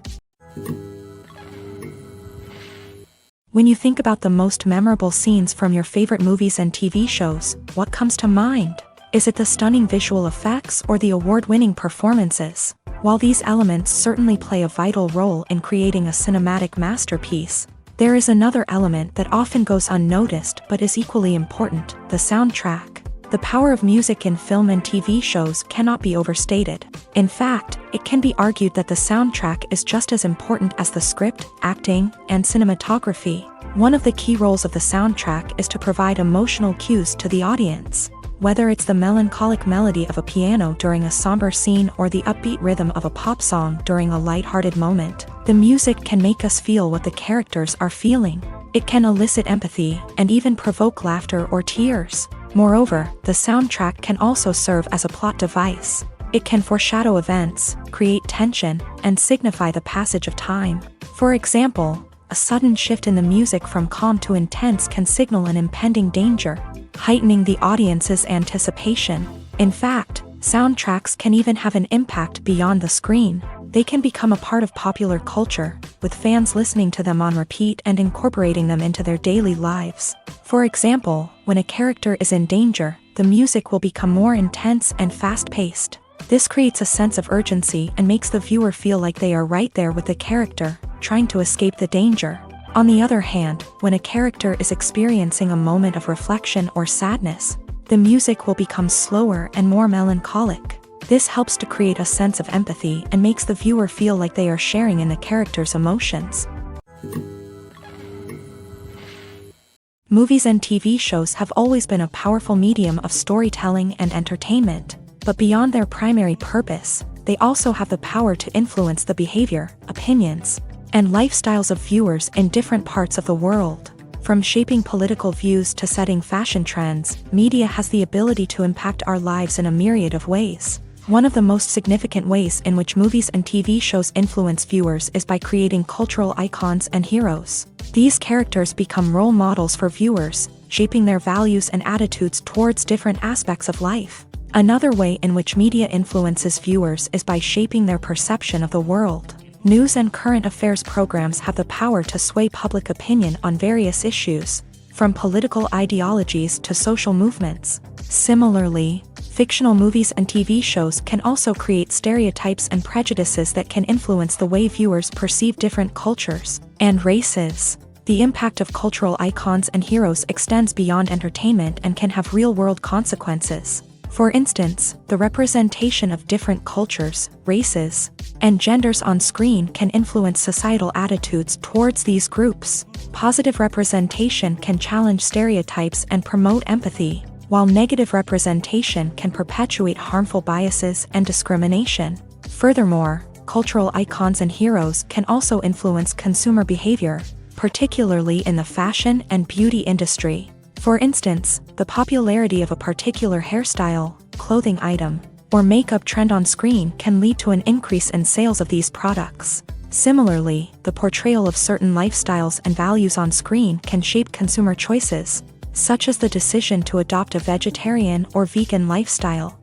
When you think about the most memorable scenes from your favorite movies and TV shows, what comes to mind? Is it the stunning visual effects or the award-winning performances? While these elements certainly play a vital role in creating a cinematic masterpiece, there is another element that often goes unnoticed but is equally important: the soundtrack. The power of music in film and TV shows cannot be overstated. In fact, it can be argued that the soundtrack is just as important as the script, acting, and cinematography. One of the key roles of the soundtrack is to provide emotional cues to the audience. Whether it's the melancholic melody of a piano during a somber scene or the upbeat rhythm of a pop song during a light-hearted moment, the music can make us feel what the characters are feeling. It can elicit empathy and even provoke laughter or tears. Moreover, the soundtrack can also serve as a plot device. It can foreshadow events, create tension, and signify the passage of time. For example, a sudden shift in the music from calm to intense can signal an impending danger, heightening the audience's anticipation. In fact, soundtracks can even have an impact beyond the screen. They can become a part of popular culture, with fans listening to them on repeat and incorporating them into their daily lives. For example, when a character is in danger, the music will become more intense and fast-paced. This creates a sense of urgency and makes the viewer feel like they are right there with the character, trying to escape the danger. On the other hand, when a character is experiencing a moment of reflection or sadness, the music will become slower and more melancholic. This helps to create a sense of empathy and makes the viewer feel like they are sharing in the character's emotions. Movies and TV shows have always been a powerful medium of storytelling and entertainment, but beyond their primary purpose, they also have the power to influence the behavior, opinions, and lifestyles of viewers in different parts of the world. From shaping political views to setting fashion trends, media has the ability to impact our lives in a myriad of ways. One of the most significant ways in which movies and TV shows influence viewers is by creating cultural icons and heroes. These characters become role models for viewers, shaping their values and attitudes towards different aspects of life. Another way in which media influences viewers is by shaping their perception of the world. News and current affairs programs have the power to sway public opinion on various issues, from political ideologies to social movements. Similarly, fictional movies and TV shows can also create stereotypes and prejudices that can influence the way viewers perceive different cultures and races. The impact of cultural icons and heroes extends beyond entertainment and can have real-world consequences. For instance, the representation of different cultures, races, and genders on screen can influence societal attitudes towards these groups. Positive representation can challenge stereotypes and promote empathy, while negative representation can perpetuate harmful biases and discrimination. Furthermore, cultural icons and heroes can also influence consumer behavior, particularly in the fashion and beauty industry. For instance, the popularity of a particular hairstyle, clothing item, or makeup trend on screen can lead to an increase in sales of these products. Similarly, the portrayal of certain lifestyles and values on screen can shape consumer choices, such as the decision to adopt a vegetarian or vegan lifestyle.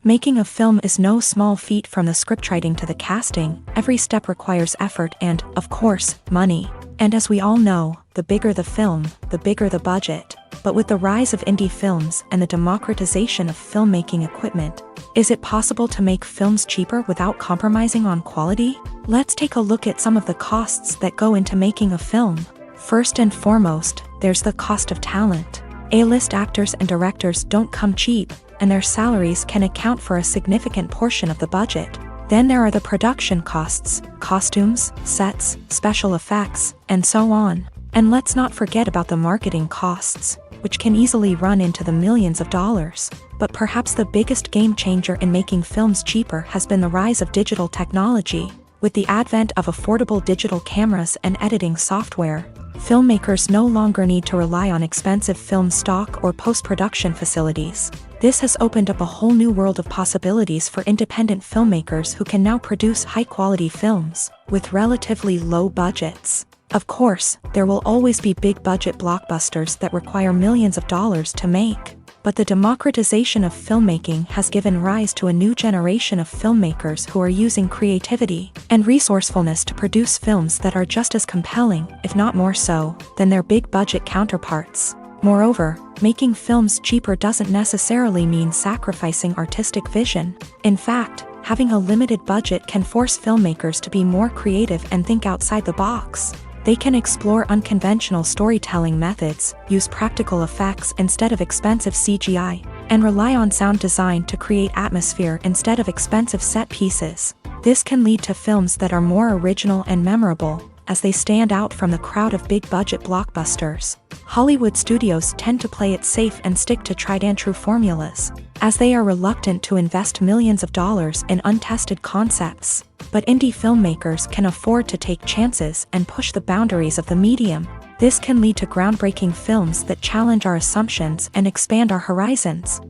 Making a film is no small feat. From the scriptwriting to the casting, every step requires effort and, of course, money. And as we all know, the bigger the film, the bigger the budget. But with the rise of indie films and the democratization of filmmaking equipment, is it possible to make films cheaper without compromising on quality? Let's take a look at some of the costs that go into making a film. First and foremost, there's the cost of talent. A-list actors and directors don't come cheap, and their salaries can account for a significant portion of the budget. Then there are the production costs, costumes, sets, special effects, and so on. And let's not forget about the marketing costs, which can easily run into the millions of dollars. But perhaps the biggest game changer in making films cheaper has been the rise of digital technology. With the advent of affordable digital cameras and editing software, filmmakers no longer need to rely on expensive film stock or post-production facilities. This has opened up a whole new world of possibilities for independent filmmakers who can now produce high-quality films with relatively low budgets. Of course, there will always be big-budget blockbusters that require millions of dollars to make. But the democratization of filmmaking has given rise to a new generation of filmmakers who are using creativity and resourcefulness to produce films that are just as compelling, if not more so, than their big-budget counterparts. Moreover, making films cheaper doesn't necessarily mean sacrificing artistic vision. In fact, having a limited budget can force filmmakers to be more creative and think outside the box. They can explore unconventional storytelling methods, use practical effects instead of expensive CGI, and rely on sound design to create atmosphere instead of expensive set pieces. This can lead to films that are more original and memorable, as they stand out from the crowd of big-budget blockbusters. Hollywood studios tend to play it safe and stick to tried-and-true formulas, as they are reluctant to invest millions of dollars in untested concepts. But indie filmmakers can afford to take chances and push the boundaries of the medium. This can lead to groundbreaking films that challenge our assumptions and expand our horizons.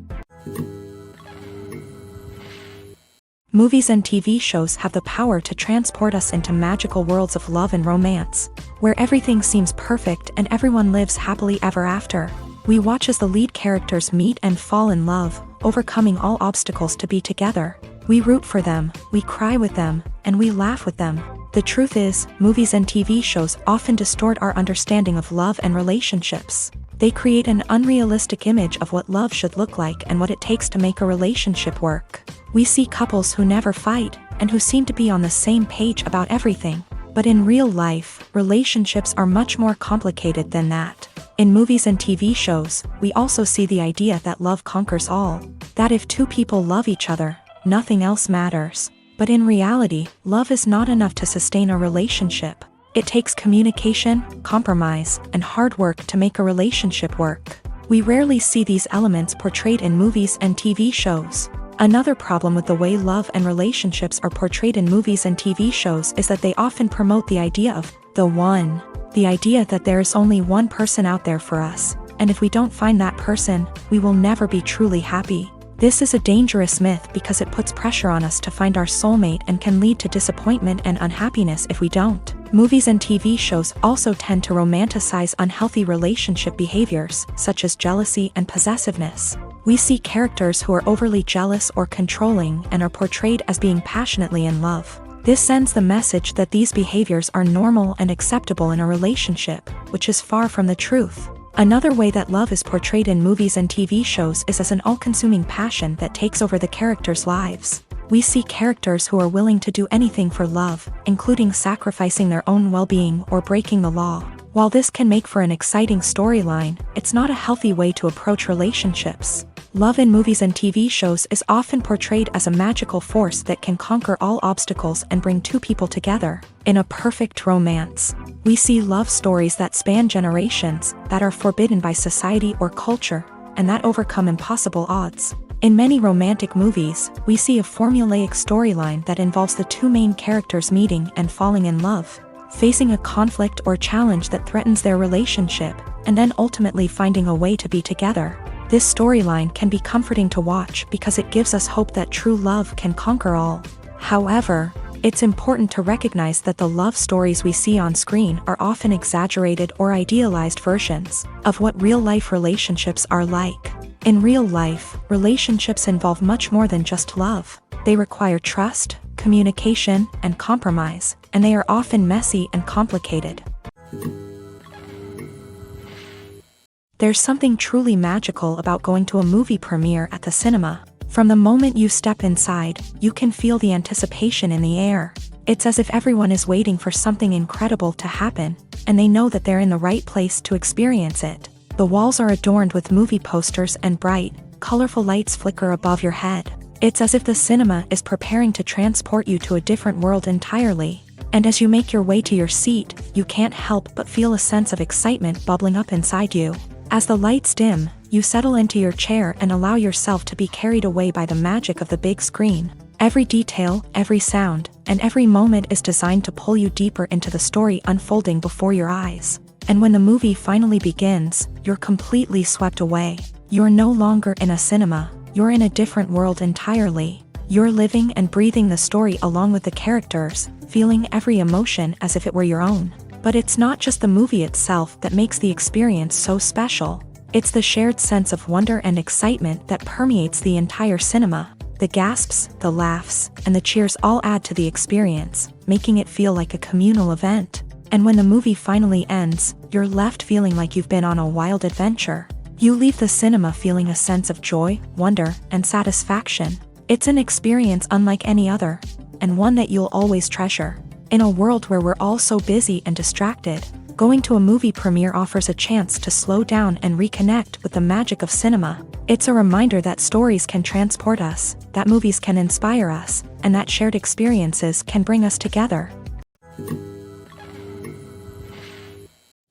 Movies and TV shows have the power to transport us into magical worlds of love and romance, where everything seems perfect and everyone lives happily ever after. We watch as the lead characters meet and fall in love, overcoming all obstacles to be together. We root for them, we cry with them, and we laugh with them. The truth is, movies and TV shows often distort our understanding of love and relationships. They create an unrealistic image of what love should look like and what it takes to make a relationship work. We see couples who never fight, and who seem to be on the same page about everything. But in real life, relationships are much more complicated than that. In movies and TV shows, we also see the idea that love conquers all. That if two people love each other, nothing else matters. But in reality, love is not enough to sustain a relationship. It takes communication, compromise, and hard work to make a relationship work. We rarely see these elements portrayed in movies and TV shows. Another problem with the way love and relationships are portrayed in movies and TV shows is that they often promote the idea of the one. The idea that there is only one person out there for us, and if we don't find that person, we will never be truly happy. This is a dangerous myth because it puts pressure on us to find our soulmate and can lead to disappointment and unhappiness if we don't. Movies and TV shows also tend to romanticize unhealthy relationship behaviors, such as jealousy and possessiveness. We see characters who are overly jealous or controlling and are portrayed as being passionately in love. This sends the message that these behaviors are normal and acceptable in a relationship, which is far from the truth. Another way that love is portrayed in movies and TV shows is as an all-consuming passion that takes over the characters' lives. We see characters who are willing to do anything for love, including sacrificing their own well-being or breaking the law. While this can make for an exciting storyline, it's not a healthy way to approach relationships. Love in movies and TV shows is often portrayed as a magical force that can conquer all obstacles and bring two people together. In a perfect romance, we see love stories that span generations, that are forbidden by society or culture, and that overcome impossible odds. In many romantic movies, we see a formulaic storyline that involves the two main characters meeting and falling in love, facing a conflict or challenge that threatens their relationship, and then ultimately finding a way to be together. This storyline can be comforting to watch because it gives us hope that true love can conquer all. However, it's important to recognize that the love stories we see on screen are often exaggerated or idealized versions of what real-life relationships are like. In real life, relationships involve much more than just love. They require trust, communication, and compromise, and they are often messy and complicated. There's something truly magical about going to a movie premiere at the cinema. From the moment you step inside, you can feel the anticipation in the air. It's as if everyone is waiting for something incredible to happen, and they know that they're in the right place to experience it. The walls are adorned with movie posters and bright, colorful lights flicker above your head. It's as if the cinema is preparing to transport you to a different world entirely. And as you make your way to your seat, you can't help but feel a sense of excitement bubbling up inside you. As the lights dim, you settle into your chair and allow yourself to be carried away by the magic of the big screen. Every detail, every sound, and every moment is designed to pull you deeper into the story unfolding before your eyes. And when the movie finally begins, you're completely swept away. You're no longer in a cinema, you're in a different world entirely. You're living and breathing the story along with the characters, feeling every emotion as if it were your own. But it's not just the movie itself that makes the experience so special. It's the shared sense of wonder and excitement that permeates the entire cinema. The gasps, the laughs, and the cheers all add to the experience, making it feel like a communal event. And when the movie finally ends, you're left feeling like you've been on a wild adventure. You leave the cinema feeling a sense of joy, wonder, and satisfaction. It's an experience unlike any other, and one that you'll always treasure. In a world where we're all so busy and distracted, going to a movie premiere offers a chance to slow down and reconnect with the magic of cinema. It's a reminder that stories can transport us, that movies can inspire us, and that shared experiences can bring us together.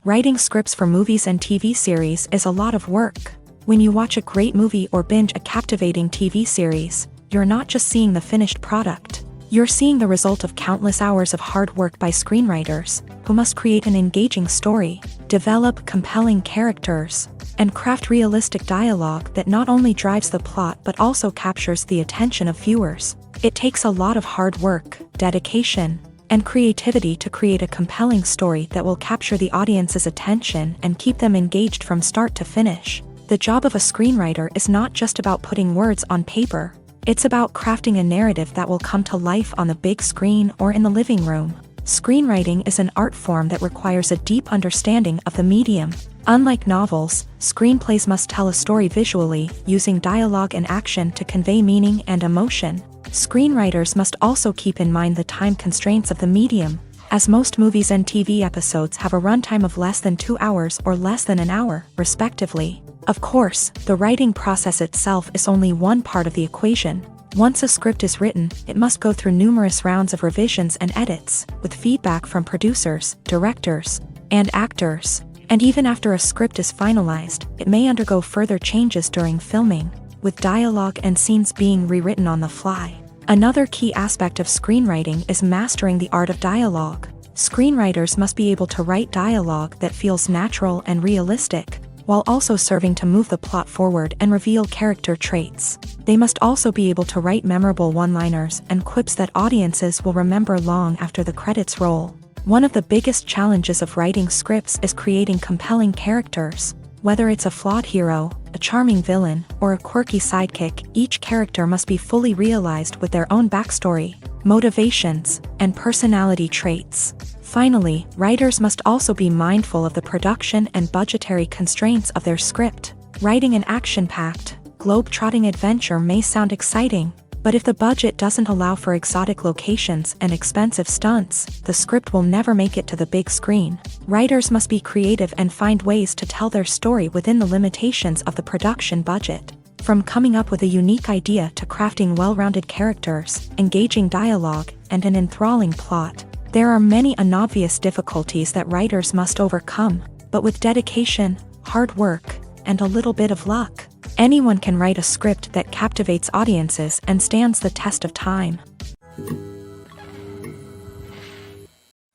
Writing scripts for movies and TV series is a lot of work. When you watch a great movie or binge a captivating TV series, you're not just seeing the finished product. You're seeing the result of countless hours of hard work by screenwriters, who must create an engaging story, develop compelling characters, and craft realistic dialogue that not only drives the plot but also captures the attention of viewers. It takes a lot of hard work, dedication, and creativity to create a compelling story that will capture the audience's attention and keep them engaged from start to finish. The job of a screenwriter is not just about putting words on paper. It's about crafting a narrative that will come to life on the big screen or in the living room. Screenwriting is an art form that requires a deep understanding of the medium. Unlike novels, screenplays must tell a story visually, using dialogue and action to convey meaning and emotion. Screenwriters must also keep in mind the time constraints of the medium, as most movies and TV episodes have a runtime of less than 2 hours or less than an hour, respectively. Of course, the writing process itself is only one part of the equation. Once a script is written, it must go through numerous rounds of revisions and edits, with feedback from producers, directors, and actors. And even after a script is finalized, it may undergo further changes during filming, with dialogue and scenes being rewritten on the fly. Another key aspect of screenwriting is mastering the art of dialogue. Screenwriters must be able to write dialogue that feels natural and realistic, while also serving to move the plot forward and reveal character traits. They must also be able to write memorable one-liners and quips that audiences will remember long after the credits roll. One of the biggest challenges of writing scripts is creating compelling characters. Whether it's a flawed hero, a charming villain, or a quirky sidekick, each character must be fully realized with their own backstory, motivations, and personality traits. Finally, writers must also be mindful of the production and budgetary constraints of their script. Writing an action-packed, globe-trotting adventure may sound exciting, but if the budget doesn't allow for exotic locations and expensive stunts, the script will never make it to the big screen. Writers must be creative and find ways to tell their story within the limitations of the production budget. From coming up with a unique idea to crafting well-rounded characters, engaging dialogue, and an enthralling plot, there are many unobvious difficulties that writers must overcome, but with dedication, hard work, and a little bit of luck, Anyone can write a script that captivates audiences and stands the test of time.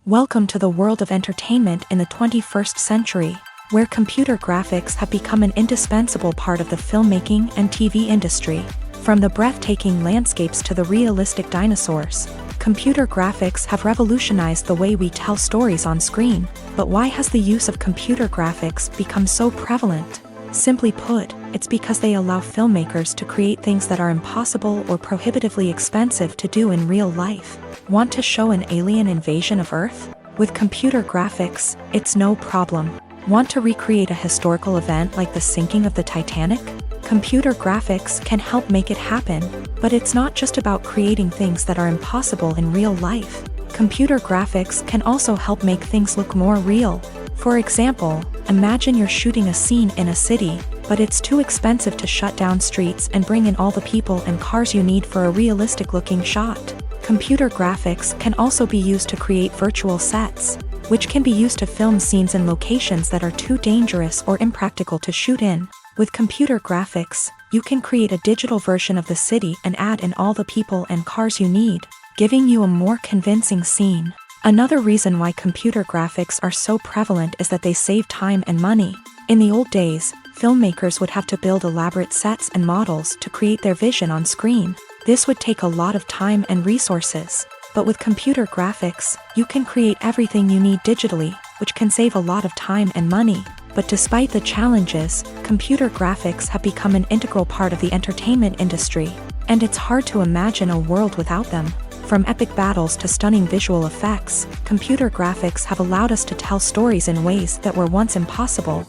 Welcome to the world of entertainment in the 21st century, where computer graphics have become an indispensable part of the filmmaking and TV industry. From the breathtaking landscapes to the realistic dinosaurs, computer graphics have revolutionized the way we tell stories on screen. But why has the use of computer graphics become so prevalent? Simply put, it's because they allow filmmakers to create things that are impossible or prohibitively expensive to do in real life. Want to show an alien invasion of Earth? With computer graphics, it's no problem. Want to recreate a historical event like the sinking of the Titanic? Computer graphics can help make it happen, but it's not just about creating things that are impossible in real life. Computer graphics can also help make things look more real. For example, imagine you're shooting a scene in a city, but it's too expensive to shut down streets and bring in all the people and cars you need for a realistic-looking shot. Computer graphics can also be used to create virtual sets, which can be used to film scenes in locations that are too dangerous or impractical to shoot in. With computer graphics, you can create a digital version of the city and add in all the people and cars you need, giving you a more convincing scene. Another reason why computer graphics are so prevalent is that they save time and money. In the old days, filmmakers would have to build elaborate sets and models to create their vision on screen. This would take a lot of time and resources. But with computer graphics, you can create everything you need digitally, which can save a lot of time and money. But despite the challenges, computer graphics have become an integral part of the entertainment industry, and it's hard to imagine a world without them. From epic battles to stunning visual effects, computer graphics have allowed us to tell stories in ways that were once impossible.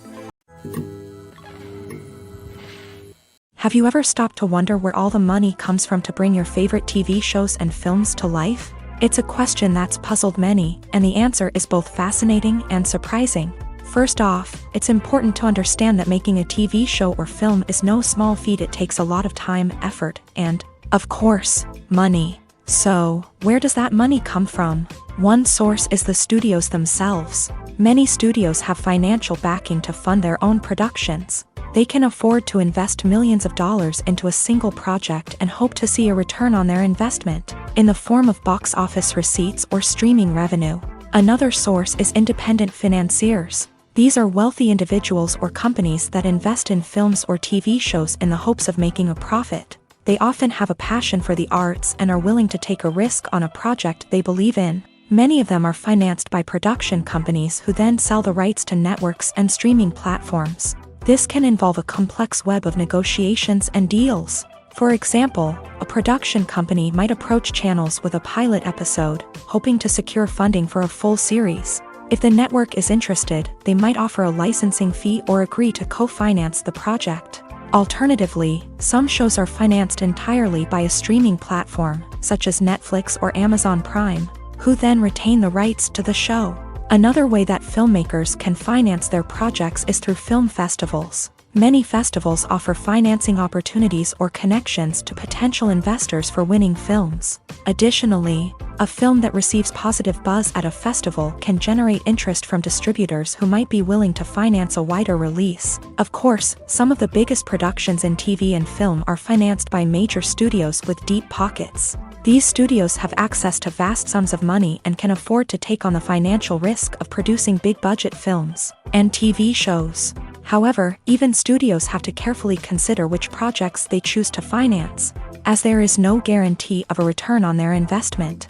Have you ever stopped to wonder where all the money comes from to bring your favorite TV shows and films to life? It's a question that's puzzled many, and the answer is both fascinating and surprising. First off, it's important to understand that making a TV show or film is no small feat. It takes a lot of time, effort, and, of course, money. So, where does that money come from? One source is the studios themselves. Many studios have financial backing to fund their own productions. They can afford to invest millions of dollars into a single project and hope to see a return on their investment, in the form of box office receipts or streaming revenue. Another source is independent financiers. These are wealthy individuals or companies that invest in films or TV shows in the hopes of making a profit. They often have a passion for the arts and are willing to take a risk on a project they believe in. Many of them are financed by production companies who then sell the rights to networks and streaming platforms. This can involve a complex web of negotiations and deals. For example, a production company might approach channels with a pilot episode, hoping to secure funding for a full series. If the network is interested, they might offer a licensing fee or agree to co-finance the project. Alternatively, some shows are financed entirely by a streaming platform, such as Netflix or Amazon Prime, who then retain the rights to the show. Another way that filmmakers can finance their projects is through film festivals. Many festivals offer financing opportunities or connections to potential investors for winning films. Additionally, a film that receives positive buzz at a festival can generate interest from distributors who might be willing to finance a wider release. Of course, some of the biggest productions in TV and film are financed by major studios with deep pockets. These studios have access to vast sums of money and can afford to take on the financial risk of producing big-budget films and TV shows. However, even studios have to carefully consider which projects they choose to finance, as there is no guarantee of a return on their investment.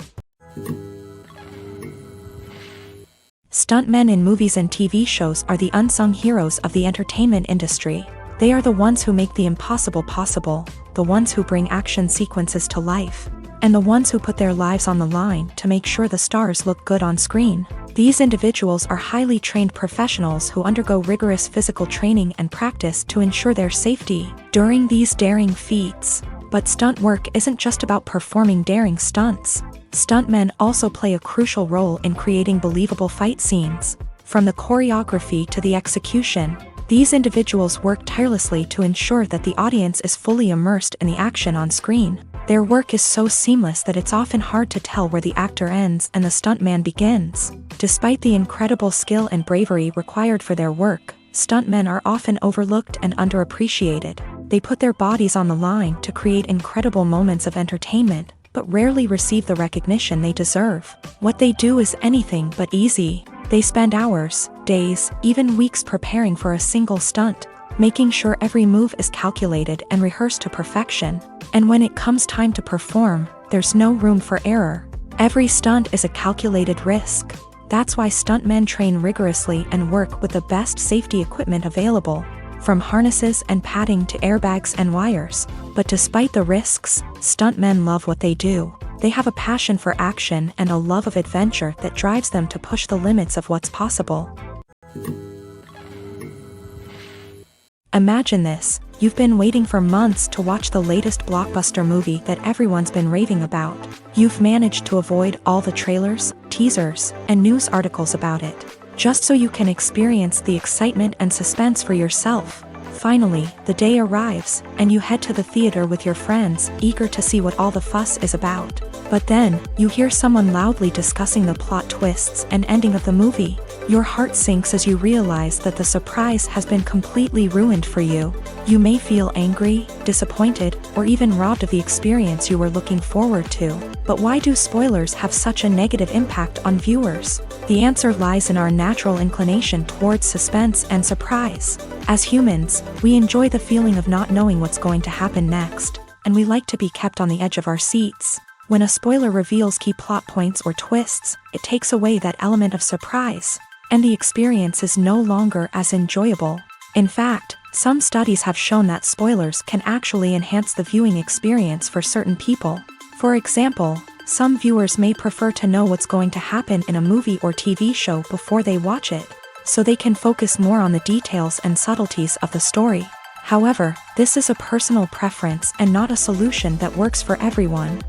Stuntmen in movies and TV shows are the unsung heroes of the entertainment industry. They are the ones who make the impossible possible, the ones who bring action sequences to life, and the ones who put their lives on the line to make sure the stars look good on screen. These individuals are highly trained professionals who undergo rigorous physical training and practice to ensure their safety during these daring feats. But stunt work isn't just about performing daring stunts. Stuntmen also play a crucial role in creating believable fight scenes. From the choreography to the execution, these individuals work tirelessly to ensure that the audience is fully immersed in the action on screen. Their work is so seamless that it's often hard to tell where the actor ends and the stuntman begins. Despite the incredible skill and bravery required for their work, stuntmen are often overlooked and underappreciated. They put their bodies on the line to create incredible moments of entertainment, but rarely receive the recognition they deserve. What they do is anything but easy. They spend hours, days, even weeks preparing for a single stunt, making sure every move is calculated and rehearsed to perfection. And when it comes time to perform, there's no room for error. Every stunt is a calculated risk. That's why stuntmen train rigorously and work with the best safety equipment available, from harnesses and padding to airbags and wires. But despite the risks, stuntmen love what they do. They have a passion for action and a love of adventure that drives them to push the limits of what's possible. Imagine this: you've been waiting for months to watch the latest blockbuster movie that everyone's been raving about. You've managed to avoid all the trailers, teasers, and news articles about it, just so you can experience the excitement and suspense for yourself. Finally, the day arrives, and you head to the theater with your friends, eager to see what all the fuss is about. But then, you hear someone loudly discussing the plot twists and ending of the movie. Your heart sinks as you realize that the surprise has been completely ruined for you. You may feel angry, disappointed, or even robbed of the experience you were looking forward to. But why do spoilers have such a negative impact on viewers? The answer lies in our natural inclination towards suspense and surprise. As humans, we enjoy the feeling of not knowing what's going to happen next, and we like to be kept on the edge of our seats. When a spoiler reveals key plot points or twists, it takes away that element of surprise, and the experience is no longer as enjoyable. In fact, some studies have shown that spoilers can actually enhance the viewing experience for certain people. For example, some viewers may prefer to know what's going to happen in a movie or TV show before they watch it, so they can focus more on the details and subtleties of the story. However, this is a personal preference and not a solution that works for everyone.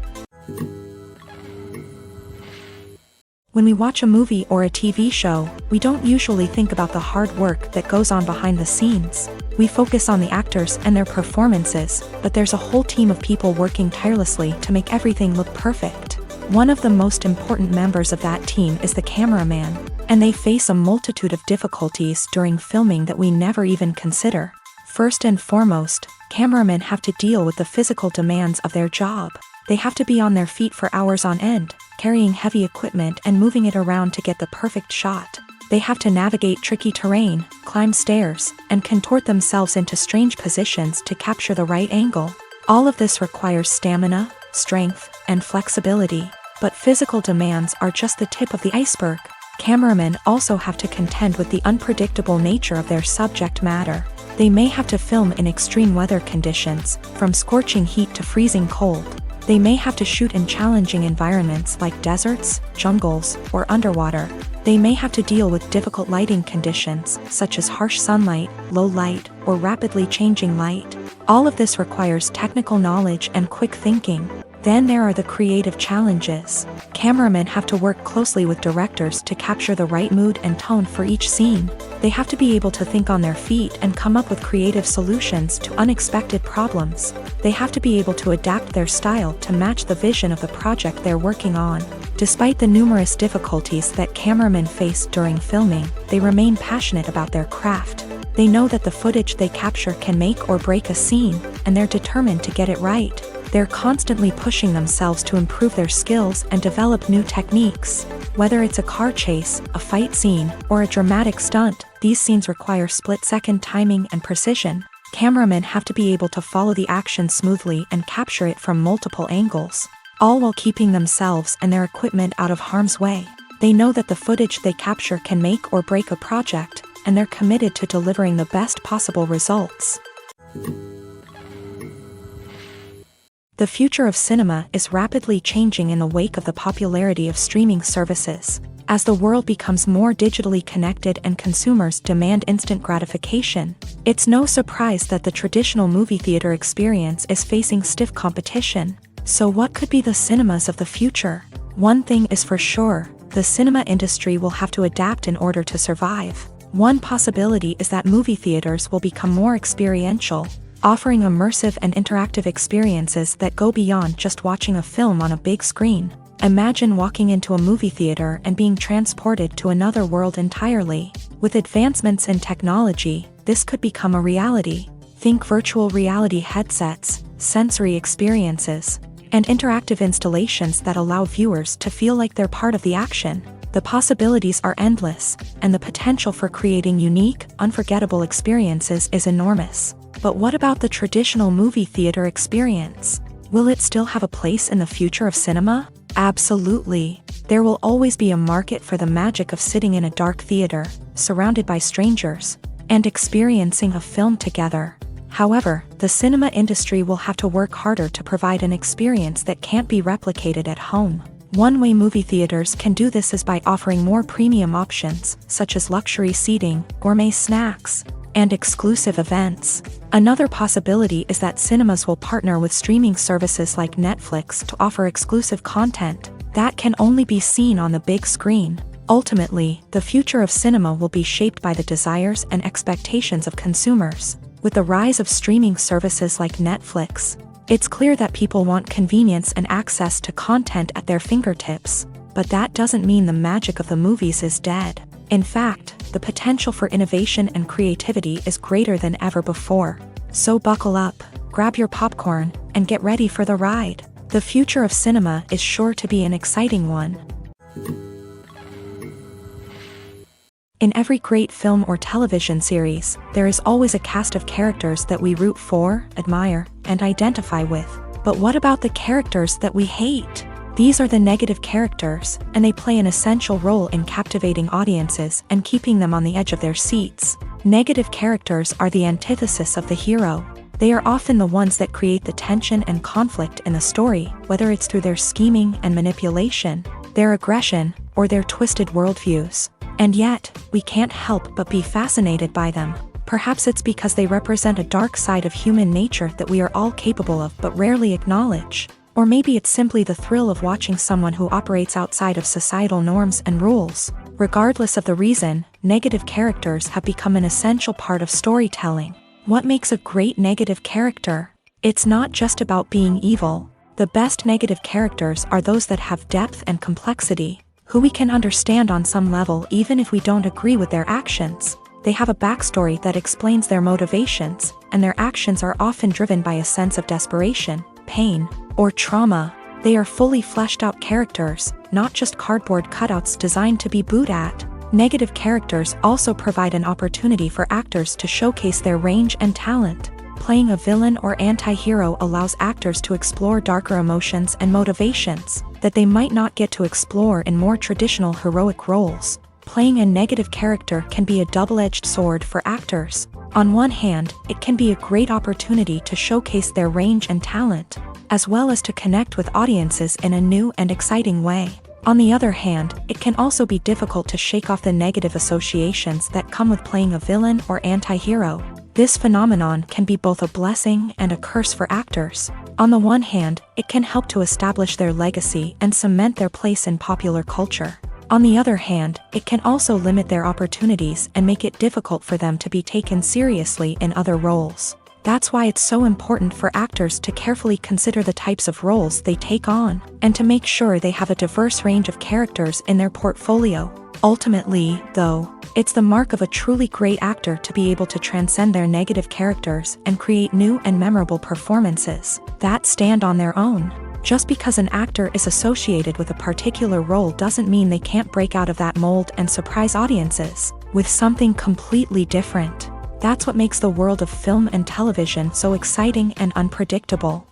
When we watch a movie or a TV show, we don't usually think about the hard work that goes on behind the scenes. We focus on the actors and their performances, but there's a whole team of people working tirelessly to make everything look perfect. One of the most important members of that team is the cameraman, and they face a multitude of difficulties during filming that we never even consider. First and foremost, cameramen have to deal with the physical demands of their job. They have to be on their feet for hours on end, carrying heavy equipment and moving it around to get the perfect shot. They have to navigate tricky terrain, climb stairs, and contort themselves into strange positions to capture the right angle. All of this requires stamina, strength, and flexibility. But physical demands are just the tip of the iceberg. Cameramen also have to contend with the unpredictable nature of their subject matter. They may have to film in extreme weather conditions, from scorching heat to freezing cold. They may have to shoot in challenging environments like deserts, jungles, or underwater. They may have to deal with difficult lighting conditions, such as harsh sunlight, low light, or rapidly changing light. All of this requires technical knowledge and quick thinking. Then there are the creative challenges. Cameramen have to work closely with directors to capture the right mood and tone for each scene. They have to be able to think on their feet and come up with creative solutions to unexpected problems. They have to be able to adapt their style to match the vision of the project they're working on. Despite the numerous difficulties that cameramen face during filming, they remain passionate about their craft. They know that the footage they capture can make or break a scene, and they're determined to get it right. They're constantly pushing themselves to improve their skills and develop new techniques. Whether it's a car chase, a fight scene, or a dramatic stunt, these scenes require split-second timing and precision. Cameramen have to be able to follow the action smoothly and capture it from multiple angles, all while keeping themselves and their equipment out of harm's way. They know that the footage they capture can make or break a project, and they're committed to delivering the best possible results. The future of cinema is rapidly changing in the wake of the popularity of streaming services. As the world becomes more digitally connected and consumers demand instant gratification, it's no surprise that the traditional movie theater experience is facing stiff competition. So what could be the cinemas of the future? One thing is for sure, the cinema industry will have to adapt in order to survive. One possibility is that movie theaters will become more experiential, offering immersive and interactive experiences that go beyond just watching a film on a big screen. Imagine walking into a movie theater and being transported to another world entirely. With advancements in technology, this could become a reality. Think virtual reality headsets, sensory experiences, and interactive installations that allow viewers to feel like they're part of the action. The possibilities are endless, and the potential for creating unique, unforgettable experiences is enormous. But what about the traditional movie theater experience? Will it still have a place in the future of cinema? Absolutely. There will always be a market for the magic of sitting in a dark theater, surrounded by strangers, and experiencing a film together. However, the cinema industry will have to work harder to provide an experience that can't be replicated at home. One way movie theaters can do this is by offering more premium options, such as luxury seating, gourmet snacks, and exclusive events. Another possibility is that cinemas will partner with streaming services like Netflix to offer exclusive content that can only be seen on the big screen. Ultimately, the future of cinema will be shaped by the desires and expectations of consumers. With the rise of streaming services like Netflix, it's clear that people want convenience and access to content at their fingertips. But that doesn't mean the magic of the movies is dead. In fact, the potential for innovation and creativity is greater than ever before. So buckle up, grab your popcorn, and get ready for the ride. The future of cinema is sure to be an exciting one. In every great film or television series, there is always a cast of characters that we root for, admire, and identify with. But what about the characters that we hate? These are the negative characters, and they play an essential role in captivating audiences and keeping them on the edge of their seats. Negative characters are the antithesis of the hero. They are often the ones that create the tension and conflict in the story, whether it's through their scheming and manipulation, their aggression, or their twisted worldviews. And yet, we can't help but be fascinated by them. Perhaps it's because they represent a dark side of human nature that we are all capable of but rarely acknowledge. Or maybe it's simply the thrill of watching someone who operates outside of societal norms and rules. Regardless of the reason, negative characters have become an essential part of storytelling. What makes a great negative character? It's not just about being evil. The best negative characters are those that have depth and complexity, who we can understand on some level even if we don't agree with their actions. They have a backstory that explains their motivations, and their actions are often driven by a sense of desperation, pain, or trauma. They are fully fleshed out characters, not just cardboard cutouts designed to be booed at. Negative characters also provide an opportunity for actors to showcase their range and talent. Playing a villain or anti-hero allows actors to explore darker emotions and motivations that they might not get to explore in more traditional heroic roles. Playing a negative character can be a double-edged sword for actors. On one hand, it can be a great opportunity to showcase their range and talent, as well as to connect with audiences in a new and exciting way. On the other hand, it can also be difficult to shake off the negative associations that come with playing a villain or anti-hero. This phenomenon can be both a blessing and a curse for actors. On the one hand, it can help to establish their legacy and cement their place in popular culture. On the other hand, it can also limit their opportunities and make it difficult for them to be taken seriously in other roles. That's why it's so important for actors to carefully consider the types of roles they take on, and to make sure they have a diverse range of characters in their portfolio. Ultimately, though, it's the mark of a truly great actor to be able to transcend their negative characters and create new and memorable performances that stand on their own. Just because an actor is associated with a particular role doesn't mean they can't break out of that mold and surprise audiences with something completely different. That's what makes the world of film and television so exciting and unpredictable.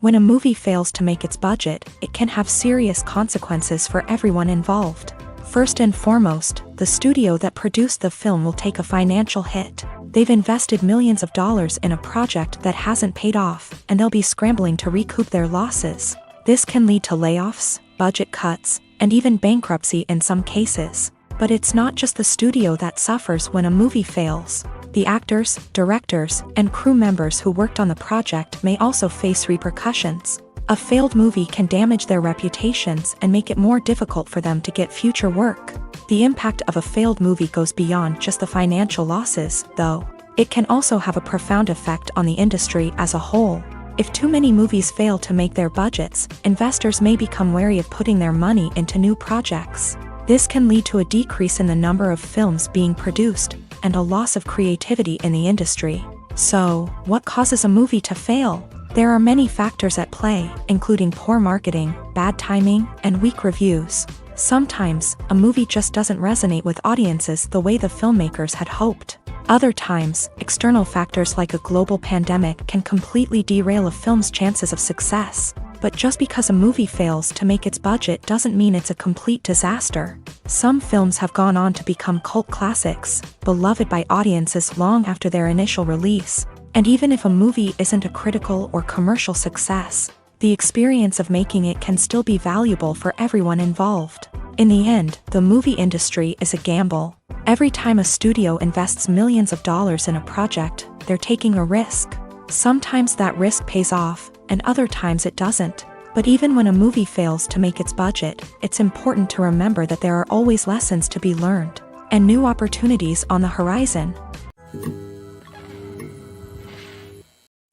When a movie fails to make its budget, it can have serious consequences for everyone involved. First and foremost, the studio that produced the film will take a financial hit. They've invested millions of dollars in a project that hasn't paid off, and they'll be scrambling to recoup their losses. This can lead to layoffs, budget cuts, and even bankruptcy in some cases. But it's not just the studio that suffers when a movie fails. The actors, directors, and crew members who worked on the project may also face repercussions. A failed movie can damage their reputations and make it more difficult for them to get future work. The impact of a failed movie goes beyond just the financial losses, though. It can also have a profound effect on the industry as a whole. If too many movies fail to make their budgets, investors may become wary of putting their money into new projects. This can lead to a decrease in the number of films being produced and a loss of creativity in the industry. So, what causes a movie to fail? There are many factors at play, including poor marketing, bad timing, and weak reviews. Sometimes, a movie just doesn't resonate with audiences the way the filmmakers had hoped. Other times, external factors like a global pandemic can completely derail a film's chances of success. But just because a movie fails to make its budget doesn't mean it's a complete disaster. Some films have gone on to become cult classics, beloved by audiences long after their initial release. And even if a movie isn't a critical or commercial success, the experience of making it can still be valuable for everyone involved. In the end, the movie industry is a gamble. Every time a studio invests millions of dollars in a project, they're taking a risk. Sometimes that risk pays off, and other times it doesn't. But even when a movie fails to make its budget, it's important to remember that there are always lessons to be learned, and new opportunities on the horizon.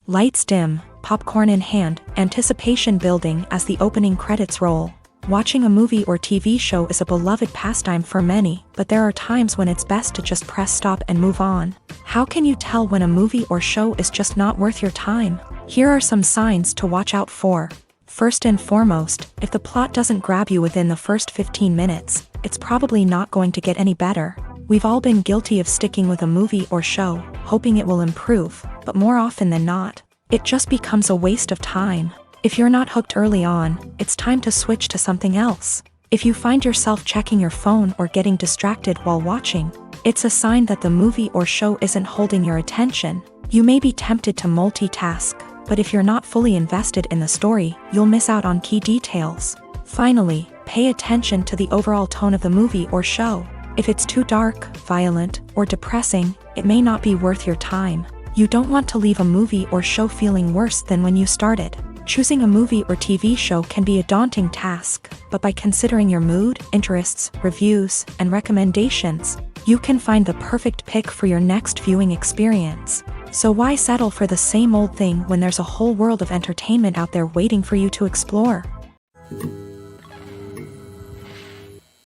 Lights dim, popcorn in hand, anticipation building as the opening credits roll. Watching a movie or TV show is a beloved pastime for many, but there are times when it's best to just press stop and move on. How can you tell when a movie or show is just not worth your time? Here are some signs to watch out for. First and foremost, if the plot doesn't grab you within the first 15 minutes, it's probably not going to get any better. We've all been guilty of sticking with a movie or show, hoping it will improve, but more often than not, it just becomes a waste of time. If you're not hooked early on, it's time to switch to something else. If you find yourself checking your phone or getting distracted while watching, it's a sign that the movie or show isn't holding your attention. You may be tempted to multitask, but if you're not fully invested in the story, you'll miss out on key details. Finally, pay attention to the overall tone of the movie or show. If it's too dark, violent, or depressing, it may not be worth your time. You don't want to leave a movie or show feeling worse than when you started. Choosing a movie or TV show can be a daunting task, but by considering your mood, interests, reviews, and recommendations, you can find the perfect pick for your next viewing experience. So why settle for the same old thing when there's a whole world of entertainment out there waiting for you to explore?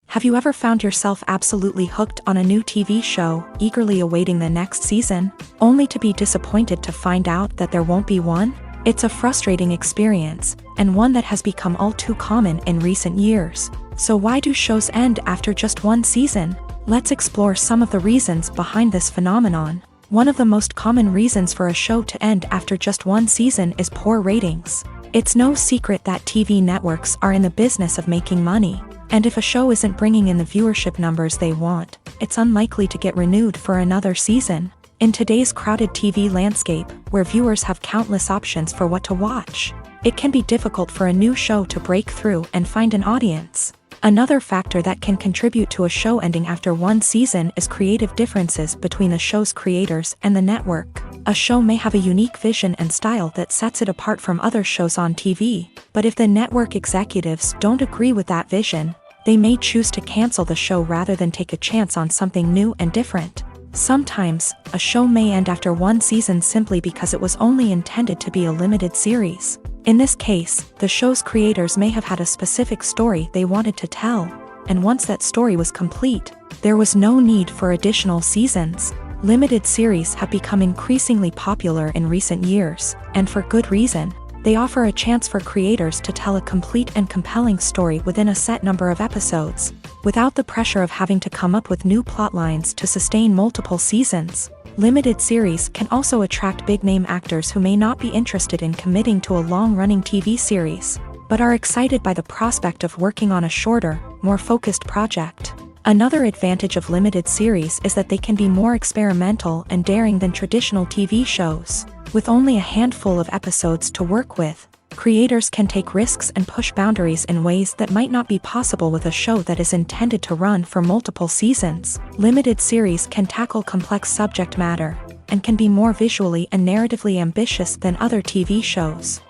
Have you ever found yourself absolutely hooked on a new TV show, eagerly awaiting the next season, only to be disappointed to find out that there won't be one? It's a frustrating experience, and one that has become all too common in recent years. So why do shows end after just one season? Let's explore some of the reasons behind this phenomenon. One of the most common reasons for a show to end after just one season is poor ratings. It's no secret that TV networks are in the business of making money. And if a show isn't bringing in the viewership numbers they want, it's unlikely to get renewed for another season. In today's crowded TV landscape, where viewers have countless options for what to watch, it can be difficult for a new show to break through and find an audience. Another factor that can contribute to a show ending after one season is creative differences between the show's creators and the network. A show may have a unique vision and style that sets it apart from other shows on TV, but if the network executives don't agree with that vision, they may choose to cancel the show rather than take a chance on something new and different. Sometimes, a show may end after one season simply because it was only intended to be a limited series. In this case, the show's creators may have had a specific story they wanted to tell, and once that story was complete, there was no need for additional seasons. Limited series have become increasingly popular in recent years, and for good reason. They offer a chance for creators to tell a complete and compelling story within a set number of episodes, without the pressure of having to come up with new plotlines to sustain multiple seasons. Limited series can also attract big-name actors who may not be interested in committing to a long-running TV series, but are excited by the prospect of working on a shorter, more focused project. Another advantage of limited series is that they can be more experimental and daring than traditional TV shows. With only a handful of episodes to work with, creators can take risks and push boundaries in ways that might not be possible with a show that is intended to run for multiple seasons. Limited series can tackle complex subject matter, and can be more visually and narratively ambitious than other TV shows.